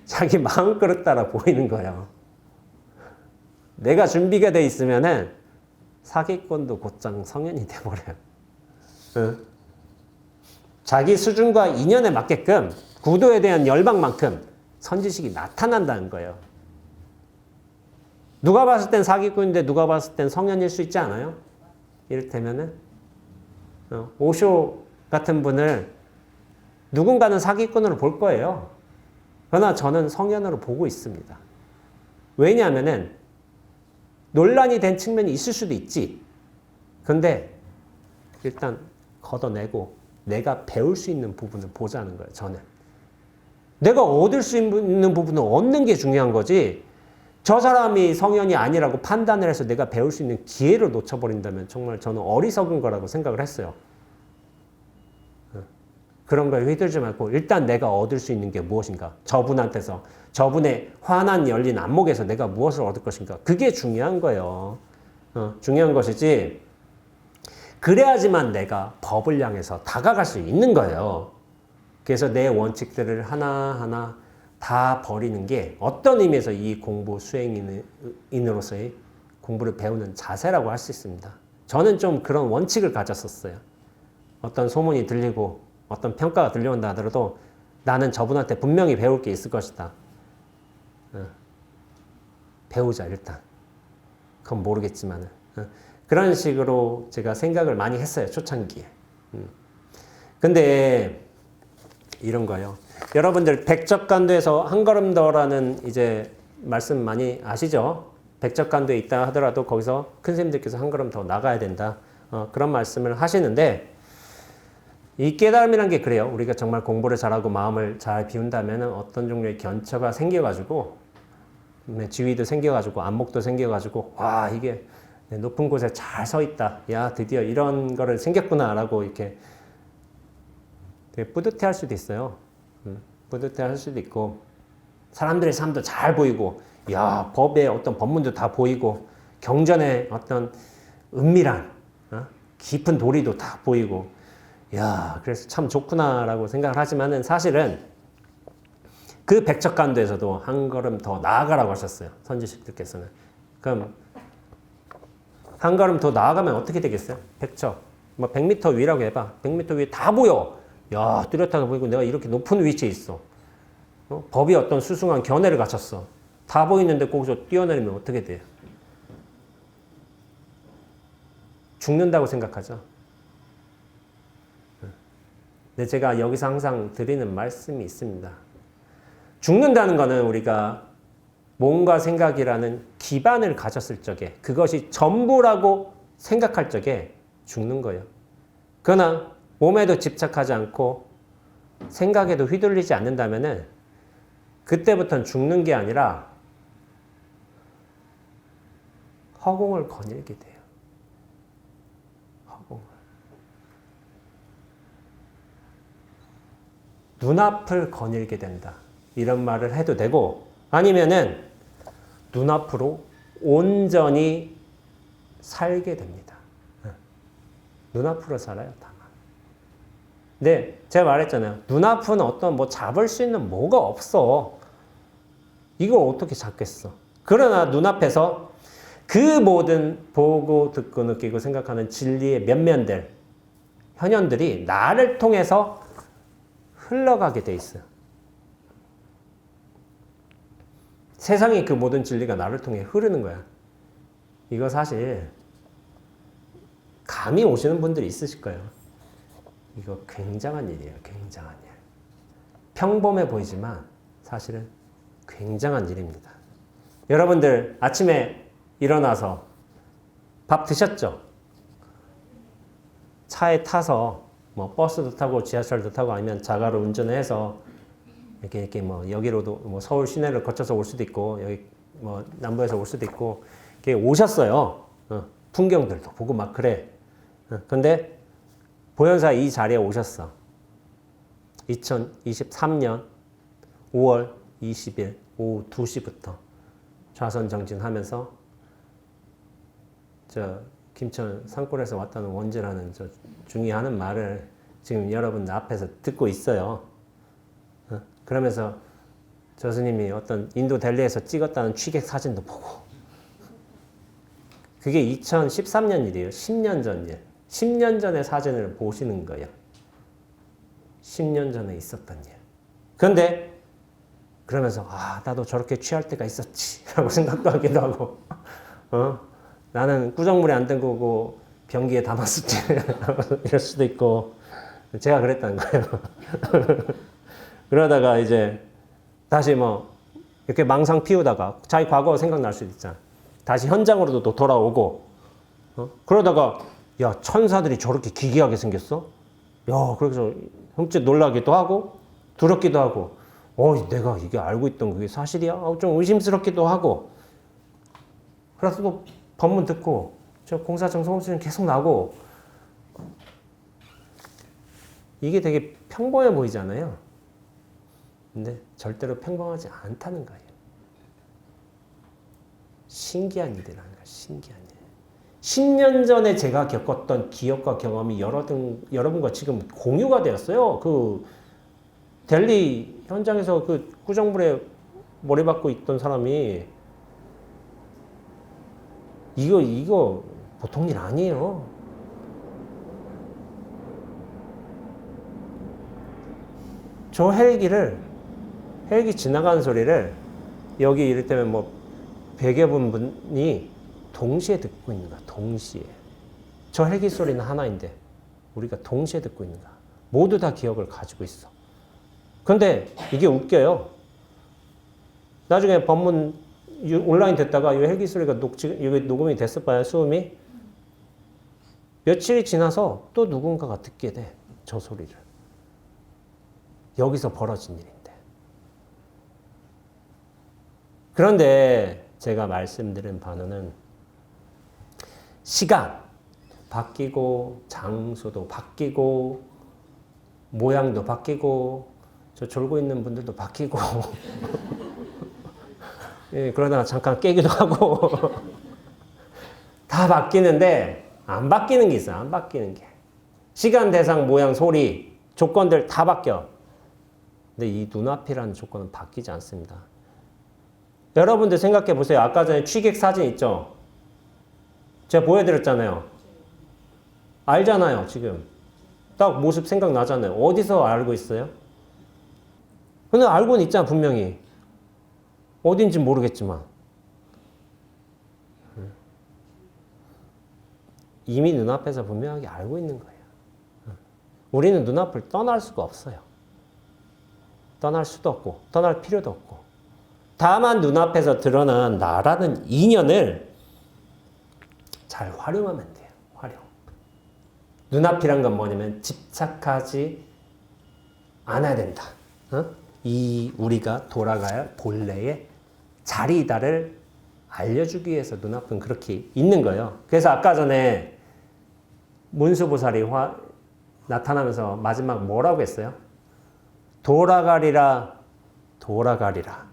Speaker 1: 자기 마음그릇 따라 보이는 거예요. 내가 준비가 돼 있으면은 사기꾼도 곧장 성현이 돼버려요. 자기 수준과 인연에 맞게끔 구도에 대한 열망만큼 선지식이 나타난다는 거예요. 누가 봤을 땐 사기꾼인데 누가 봤을 땐 성현일 수 있지 않아요? 이를테면은 오쇼 같은 분을 누군가는 사기꾼으로 볼 거예요. 그러나 저는 성현으로 보고 있습니다. 왜냐하면은 논란이 된 측면이 있을 수도 있지. 근데 일단 걷어내고 내가 배울 수 있는 부분을 보자는 거예요. 저는. 내가 얻을 수 있는 부분을 얻는 게 중요한 거지. 저 사람이 성현이 아니라고 판단을 해서 내가 배울 수 있는 기회를 놓쳐버린다면 정말 저는 어리석은 거라고 생각을 했어요. 그런 거에 휘둘지 말고 일단 내가 얻을 수 있는 게 무엇인가. 저분한테서 저분의 환한 열린 안목에서 내가 무엇을 얻을 것인가. 그게 중요한 거예요. 중요한 것이지. 그래야지만 내가 법을 향해서 다가갈 수 있는 거예요. 그래서 내 원칙들을 하나하나 다 버리는 게 어떤 의미에서 이 공부 수행인으로서의 공부를 배우는 자세라고 할 수 있습니다. 저는 좀 그런 원칙을 가졌었어요. 어떤 소문이 들리고 어떤 평가가 들려온다 하더라도 나는 저분한테 분명히 배울 게 있을 것이다. 배우자 일단. 그건 모르겠지만은. 그런 식으로 제가 생각을 많이 했어요. 초창기에. 근데 이런 거예요. 여러분들 백적간도에서 한 걸음 더라는 이제 말씀 많이 아시죠? 백적간도에 있다 하더라도 거기서 큰 스님들께서 한 걸음 더 나가야 된다. 그런 말씀을 하시는데 이 깨달음이란 게 그래요. 우리가 정말 공부를 잘하고 마음을 잘 비운다면 어떤 종류의 견처가 생겨가지고 지위도 생겨가지고 안목도 생겨가지고 와 이게 높은 곳에 잘 서 있다. 야 드디어 이런 거를 생겼구나라고 이렇게 되게 뿌듯해할 수도 있어요. 뿌듯해할 수도 있고 사람들의 삶도 잘 보이고 야, 법의 어떤 법문도 다 보이고 경전의 어떤 은밀한 깊은 도리도 다 보이고 야, 그래서 참 좋구나라고 생각을 하지만은 사실은 그 백척간도에서도 한 걸음 더 나아가라고 하셨어요. 선지식들께서는. 그럼 한 걸음 더 나아가면 어떻게 되겠어요? 백척. 뭐 100m 위라고 해봐. 100m 위에 다 보여. 야, 뚜렷하게 보이고 내가 이렇게 높은 위치에 있어. 법이 어떤 수승한 견해를 갖췄어. 다 보이는데 거기서 뛰어내리면 어떻게 돼요? 죽는다고 생각하죠. 근데 제가 여기서 항상 드리는 말씀이 있습니다. 죽는다는 거는 우리가 몸과 생각이라는 기반을 가졌을 적에 그것이 전부라고 생각할 적에 죽는 거예요. 그러나 몸에도 집착하지 않고 생각에도 휘둘리지 않는다면은 그때부터는 죽는 게 아니라 허공을 거닐게 돼요. 허공을. 눈앞을 거닐게 된다. 이런 말을 해도 되고 아니면은 눈앞으로 온전히 살게 됩니다. 눈앞으로 살아요, 다만. 근데 제가 말했잖아요. 눈앞은 어떤 뭐 잡을 수 있는 뭐가 없어. 이걸 어떻게 잡겠어. 그러나 눈앞에서 그 모든 보고 듣고 느끼고 생각하는 진리의 면면들, 현현들이 나를 통해서 흘러가게 돼 있어요. 세상의 그 모든 진리가 나를 통해 흐르는 거야. 이거 사실 감이 오시는 분들이 있으실 거예요. 이거 굉장한 일이에요. 굉장한 일. 평범해 보이지만 사실은 굉장한 일입니다. 여러분들 아침에 일어나서 밥 드셨죠? 차에 타서 뭐 버스도 타고 지하철도 타고 아니면 자가로 운전을 해서 이렇게 뭐 여기로도 뭐 서울 시내를 거쳐서 올 수도 있고 여기 뭐 남부에서 올 수도 있고 이렇게 오셨어요. 풍경들도 보고 막 그래. 근데 보현사 이 자리에 오셨어. 2023년 5월 20일 오후 2시부터 좌선 정진하면서 저 김천 산골에서 왔다는 원지라는 저 중이 하는 말을 지금 여러분 앞에서 듣고 있어요. 그러면서 저 스님이 어떤 인도 델리에서 찍었다는 취객 사진도 보고 그게 2013년 일이에요. 10년 전 일. 10년 전의 사진을 보시는 거예요. 10년 전에 있었던 일. 그런데 그러면서 아 나도 저렇게 취할 때가 있었지 라고 생각도 하기도 하고 나는 꾸정물에 안 담그고 변기에 담았었지 이럴 수도 있고 제가 그랬다는 거예요. 그러다가 이제 다시 뭐 이렇게 망상 피우다가 자기 과거 생각날 수도 있잖아. 다시 현장으로도 또 돌아오고 그러다가 야 천사들이 저렇게 기괴하게 생겼어? 야 그래서 흠칫 놀라기도 하고 두렵기도 하고 내가 이게 알고 있던 그게 사실이야? 좀 의심스럽기도 하고 그래서 또 법문 듣고 저 공사청 소음수는 계속 나고 이게 되게 평범해 보이잖아요. 근데 절대로 평범하지 않다는 거예요. 신기한 일이라는 거예요. 신기한 일. 10년 전에 제가 겪었던 기억과 경험이 여러분과 지금 공유가 되었어요. 그 델리 현장에서 그 꾸정물에 머리 박고 있던 사람이 이거 보통 일 아니에요. 저 헬기 지나가는 소리를 여기 이를테면 뭐 100여 분이 동시에 듣고 있는 거야. 동시에. 저 헬기 소리는 하나인데 우리가 동시에 듣고 있는 거야. 모두 다 기억을 가지고 있어. 근데 이게 웃겨요. 나중에 법문 온라인 됐다가 이 헬기 소리가 이게 녹음이 됐을 바에 수음이 며칠이 지나서 또 누군가가 듣게 돼. 저 소리를. 여기서 벌어진 일인데. 그런데 제가 말씀드린 바는 시간 바뀌고 장소도 바뀌고 모양도 바뀌고 저 졸고 있는 분들도 바뀌고 예, 그러다가 잠깐 깨기도 하고 다 바뀌는데 안 바뀌는 게 있어요. 안 바뀌는 게. 시간, 대상, 모양, 소리, 조건들 다 바뀌어. 근데 이 눈앞이라는 조건은 바뀌지 않습니다. 여러분들 생각해 보세요. 아까 전에 취객 사진 있죠? 제가 보여드렸잖아요. 알잖아요, 지금. 딱 모습 생각나잖아요. 어디서 알고 있어요? 근데 알고는 있잖아, 분명히. 어딘지 모르겠지만. 이미 눈앞에서 분명하게 알고 있는 거예요. 우리는 눈앞을 떠날 수가 없어요. 떠날 수도 없고, 떠날 필요도 없고. 다만 눈앞에서 드러난 나라는 인연을 잘 활용하면 돼요. 활용. 눈앞이란 건 뭐냐면 집착하지 않아야 된다. 이 우리가 돌아가야 할 본래의 자리이다를 알려주기 위해서 눈앞은 그렇게 있는 거예요. 그래서 아까 전에 문수보살이 나타나면서 마지막 뭐라고 했어요? 돌아가리라, 돌아가리라.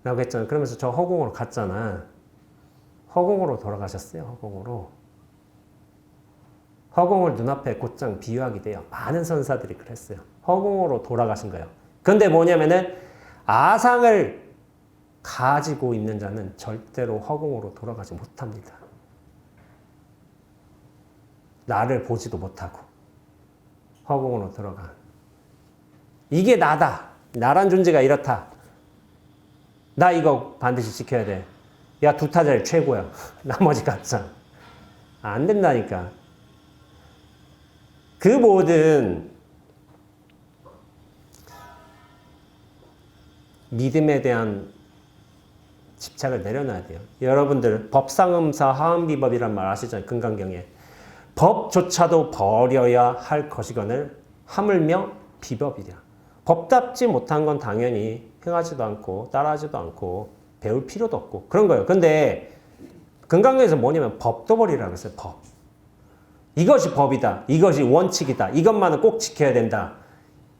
Speaker 1: 라고 했잖아요. 그러면서 저 허공으로 갔잖아. 허공으로 돌아가셨어요. 허공으로. 허공을 눈앞에 곧장 비유하게 돼요. 많은 선사들이 그랬어요. 허공으로 돌아가신 거예요. 근데 뭐냐면은 아상을 가지고 있는 자는 절대로 허공으로 돌아가지 못합니다. 나를 보지도 못하고 허공으로 들어가. 이게 나다. 나란 존재가 이렇다. 나 이거 반드시 지켜야 돼. 야, 두 타자일 최고야. 나머지 갖자. 안 된다니까. 그 모든 믿음에 대한 집착을 내려놔야 돼요. 여러분들 법상음사 하음비법이란 말 아시잖아요. 금강경에. 법조차도 버려야 할 것이거늘 하물며 비법이랴. 법답지 못한 건 당연히 행하지도 않고 따라하지도 않고 배울 필요도 없고 그런 거예요. 근데 금강경에서 뭐냐면 법도 버리라고 했어요. 법. 이것이 법이다. 이것이 원칙이다. 이것만은 꼭 지켜야 된다.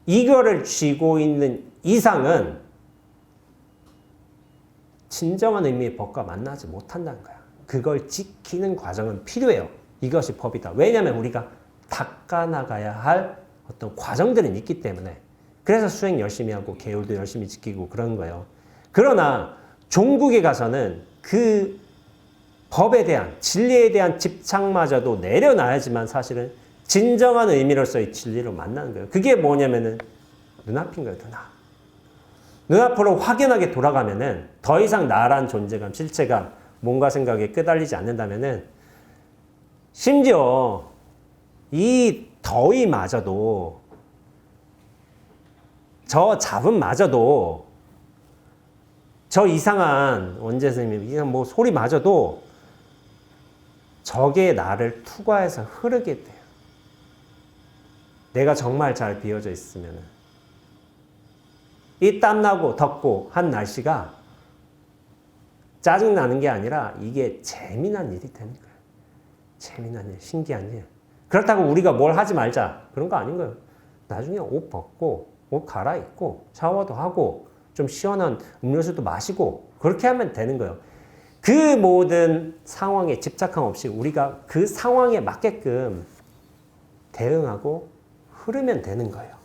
Speaker 1: 이거를 쥐고 있는 이상은 진정한 의미의 법과 만나지 못한다는 거야. 그걸 지키는 과정은 필요해요. 이것이 법이다. 왜냐하면 우리가 닦아나가야 할 어떤 과정들은 있기 때문에. 그래서 수행 열심히 하고 계율도 열심히 지키고 그런 거예요. 그러나 종국에 가서는 그 법에 대한 진리에 대한 집착마저도 내려놔야지만 사실은 진정한 의미로서의 진리를 만나는 거예요. 그게 뭐냐면은 눈앞인 거예요. 눈앞으로 확연하게 돌아가면은 더 이상 나란 존재감, 실체감, 몸과 생각에 끄달리지 않는다면은 심지어 이 더위마저도 저 잡음마저도 저 이상한 원재 스님이 이상 뭐 소리마저도 적의 나를 투과해서 흐르게 돼요. 내가 정말 잘 비워져 있으면 이 땀나고 덥고 한 날씨가 짜증나는 게 아니라 이게 재미난 일이 되는 거예요. 재미난 일, 신기한 일. 그렇다고 우리가 뭘 하지 말자 그런 거 아닌 거예요. 나중에 옷 벗고 옷 갈아입고 샤워도 하고 좀 시원한 음료수도 마시고 그렇게 하면 되는 거예요. 그 모든 상황에 집착함 없이 우리가 그 상황에 맞게끔 대응하고 흐르면 되는 거예요.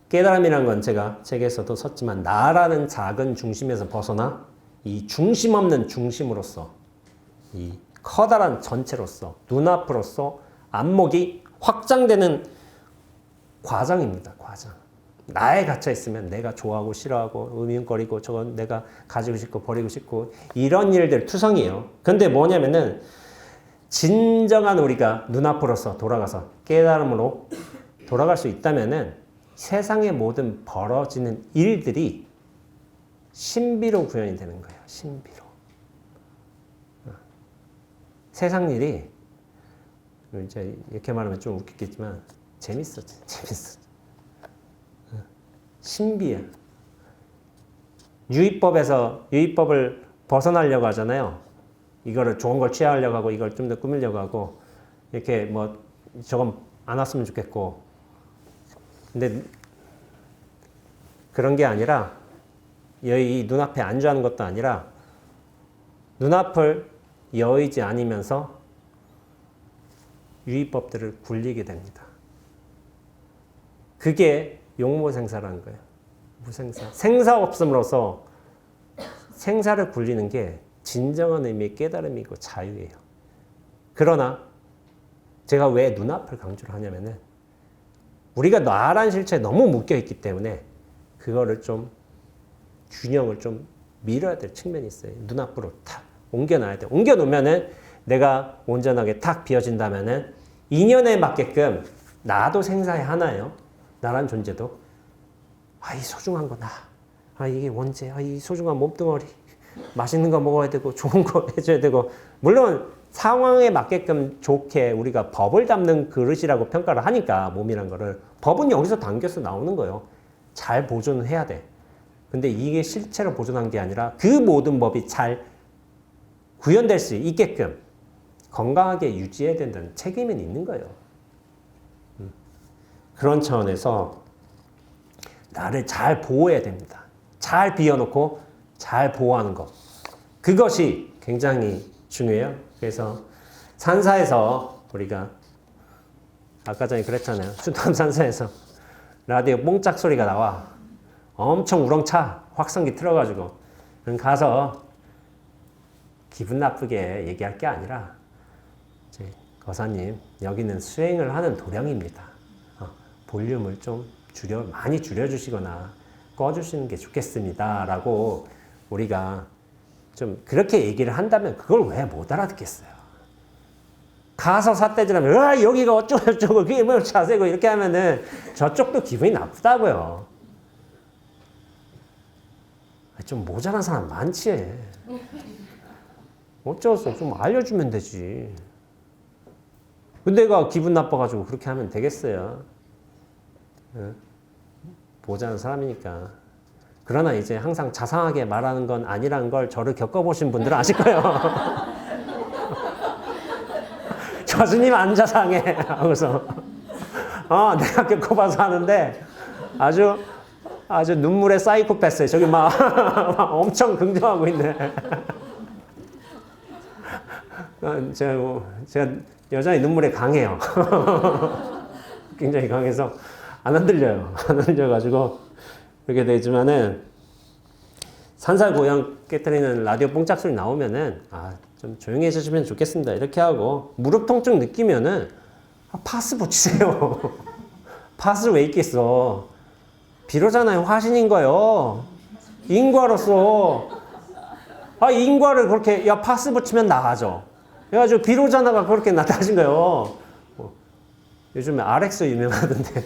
Speaker 1: 깨달음이란 건 제가 책에서도 썼지만 나라는 작은 중심에서 벗어나 이 중심 없는 중심으로서 이 커다란 전체로서 눈앞으로서 안목이 확장되는 과정입니다. 과정. 나에 갇혀 있으면 내가 좋아하고 싫어하고 의미거리고 저건 내가 가지고 싶고 버리고 싶고 이런 일들 투성이에요. 근데 뭐냐면은 진정한 우리가 눈앞으로서 돌아가서 깨달음으로 돌아갈 수 있다면은 세상의 모든 벌어지는 일들이 신비로 구현이 되는 거예요. 신비로. 세상 일이 이제 이렇게 말하면 좀 웃기겠지만 재밌어. 신비해. 유의법을 벗어나려고 하잖아요. 이거를 좋은 걸 취하려고 하고 이걸 좀 더 꾸미려고 하고 이렇게 뭐 저건 안 왔으면 좋겠고 근데 그런 게 아니라 여의 눈앞에 안주하는 것도 아니라 눈앞을 여의지 않으면서 유의법들을 굴리게 됩니다. 그게 용모생사라는 거예요. 무생사. 생사 없음으로써 생사를 굴리는 게 진정한 의미의 깨달음이고 자유예요. 그러나 제가 왜 눈앞을 강조를 하냐면은 우리가 나란 실체에 너무 묶여있기 때문에 그거를 좀 균형을 좀 밀어야 될 측면이 있어요. 눈앞으로 탁 옮겨놔야 돼. 옮겨놓으면은 내가 온전하게 탁 비워진다면은 인연에 맞게끔 나도 생사의 하나예요. 나란 존재도. 아, 이 소중한 거 나. 아, 이게 원죄. 아, 이 소중한 몸뚱어리. 맛있는 거 먹어야 되고 좋은 거 해줘야 되고. 물론 상황에 맞게끔 좋게 우리가 법을 담는 그릇이라고 평가를 하니까 몸이란 거를 법은 여기서 당겨서 나오는 거예요. 잘 보존을 해야 돼. 근데 이게 실체로 보존한 게 아니라 그 모든 법이 잘 구현될 수 있게끔 건강하게 유지해야 된다는 책임은 있는 거예요. 그런 차원에서 나를 잘 보호해야 됩니다. 잘 비워놓고 잘 보호하는 것. 그것이 굉장히 중요해요. 그래서 산사에서 우리가 아까 전에 그랬잖아요. 수담 산사에서 라디오 뽕짝 소리가 나와. 엄청 우렁차. 확성기 틀어가지고. 가서 기분 나쁘게 얘기할 게 아니라 거사님 여기는 수행을 하는 도량입니다. 볼륨을 좀 많이 줄여주시거나 꺼주시는 게 좋겠습니다. 라고 우리가 좀 그렇게 얘기를 한다면 그걸 왜 못 알아듣겠어요. 가서 삿대질하면 와 여기가 어쩌고 그게 뭐 자세고 이렇게 하면은 저쪽도 기분이 나쁘다고요. 좀 모자란 사람 많지. 어쩌겠어. 좀 알려주면 되지. 근데 내가 기분 나빠가지고 그렇게 하면 되겠어요. 모자란 사람이니까. 그러나 이제 항상 자상하게 말하는 건 아니라는 걸 저를 겪어보신 분들은 아실 거예요. 교수님 안 자상해. 하고서 내가 겪어봐서 하는데 아주 눈물의 사이코패스. 저기 막 엄청 긍정하고 있네. 제가 여전히 눈물에 강해요. 굉장히 강해서 안 흔들려요. 안 흔들려가지고 그렇게 되지만은 산사 고양 깨트리는 라디오 뽕짝 소리 나오면은 좀 조용히 해주시면 좋겠습니다. 이렇게 하고 무릎 통증 느끼면은 파스 붙이세요. 파스 왜 있겠어? 비로잖아요. 화신인 거요. 인과로서 인과를 그렇게 파스 붙이면 나가죠. 그래가지고 비로자나가 그렇게 나타나신 거예요. 요즘에 RX 유명하던데.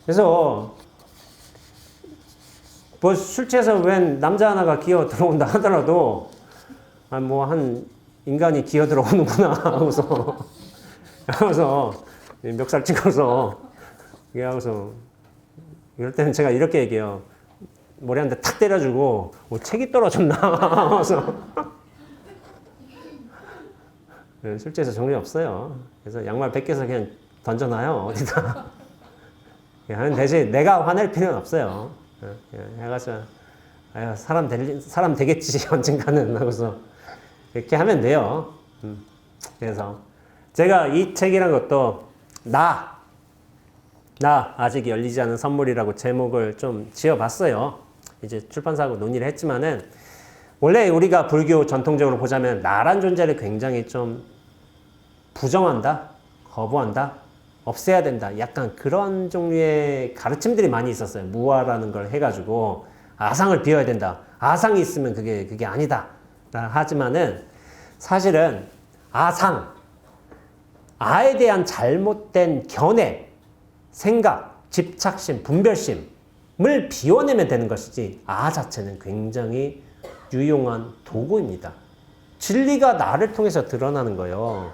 Speaker 1: 그래서 뭐 술 취해서 웬 남자 하나가 기어 들어온다 하더라도 한 인간이 기어 들어오는구나 하고서 멱살 찍어서 하고서 이럴 때는 제가 이렇게 얘기해요. 머리 한 대 탁 때려주고 책이 떨어졌나 하고서 술 취해서 정리 없어요. 그래서 양말 벗겨서 그냥 던져놔요. 어디다. 대신 내가 화낼 필요는 없어요. 해가지고 사람 되겠지 언젠가는 하고서 이렇게 하면 돼요. 그래서 제가 이 책이란 것도 나 아직 열리지 않은 선물이라고 제목을 좀 지어봤어요. 이제 출판사하고 논의를 했지만은 원래 우리가 불교 전통적으로 보자면 나란 존재를 굉장히 좀 부정한다, 거부한다, 없애야 된다. 약간 그런 종류의 가르침들이 많이 있었어요. 무아라는 걸 해가지고 아상을 비워야 된다. 아상이 있으면 그게 아니다. 하지만은 사실은 아에 대한 잘못된 견해, 생각, 집착심, 분별심을 비워내면 되는 것이지 자체는 굉장히 유용한 도구입니다. 진리가 나를 통해서 드러나는 거예요.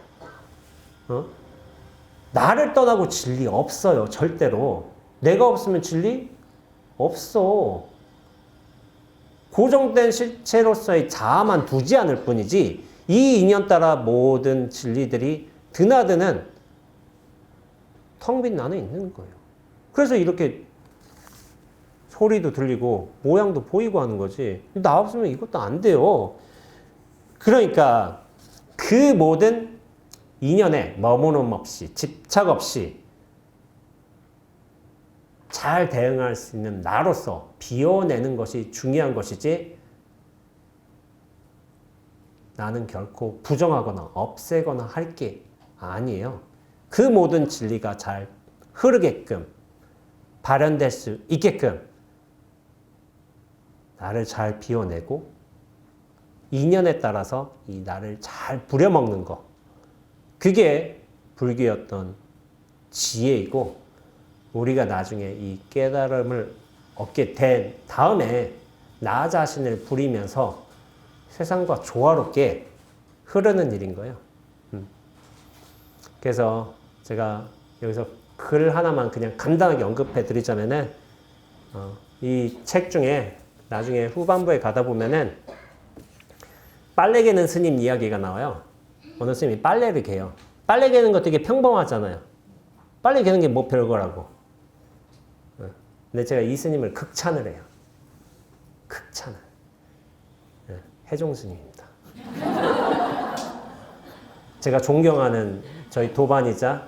Speaker 1: 나를 떠나고 진리 없어요. 절대로. 내가 없으면 진리 없어. 고정된 실체로서의 자아만 두지 않을 뿐이지 이 인연 따라 모든 진리들이 드나드는 텅 빈 나는 있는 거예요. 그래서 이렇게 소리도 들리고 모양도 보이고 하는 거지. 나 없으면 이것도 안 돼요. 그러니까 그 모든 인연에 머무름 없이 집착 없이 잘 대응할 수 있는 나로서 비워내는 것이 중요한 것이지, 나는 결코 부정하거나 없애거나 할 게 아니에요. 그 모든 진리가 잘 흐르게끔, 발현될 수 있게끔 나를 잘 비워내고 인연에 따라서 이 나를 잘 부려먹는 것, 그게 불교의 어떤 지혜이고, 우리가 나중에 이 깨달음을 얻게 된 다음에 나 자신을 부리면서 세상과 조화롭게 흐르는 일인 거예요. 그래서 제가 여기서 글 하나만 그냥 간단하게 언급해 드리자면은, 이 책 중에 나중에 후반부에 가다 보면은 빨래 개는 스님 이야기가 나와요. 어느 스님이 빨래를 개요. 빨래 개는 거 되게 평범하잖아요. 빨래 개는 게 뭐 별거라고. 근데 제가 이 스님을 극찬을 해요. 극찬을. 해종 스님입니다. 제가 존경하는 저희 도반이자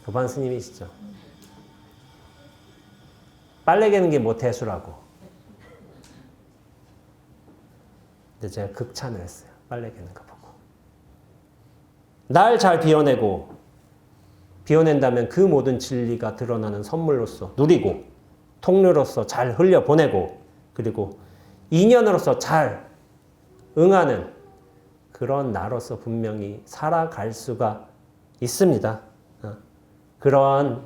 Speaker 1: 도반 스님이시죠. 빨래 개는 게 뭐 대수라고. 근데 제가 극찬을 했어요. 빨래 개는 거 보고. 날 잘 비워낸다면 그 모든 진리가 드러나는 선물로서 누리고, 통로로서 잘 흘려보내고, 그리고 인연으로서 잘 응하는 그런 나로서 분명히 살아갈 수가 있습니다. 그런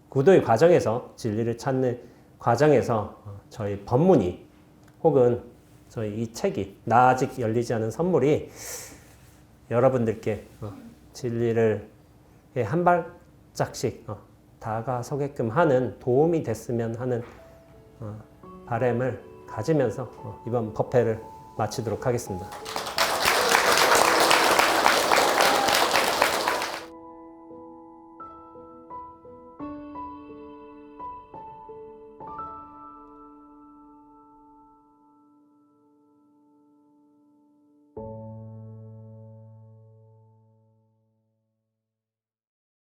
Speaker 1: 구도의 과정에서, 진리를 찾는 과정에서 저희 법문이 혹은 저희 이 책이, 나 아직 열리지 않은 선물이 여러분들께 진리를 한 발짝씩 다가서게끔 하는 도움이 됐으면 하는 바람을 가지면서 이번 법회를 마치도록 하겠습니다.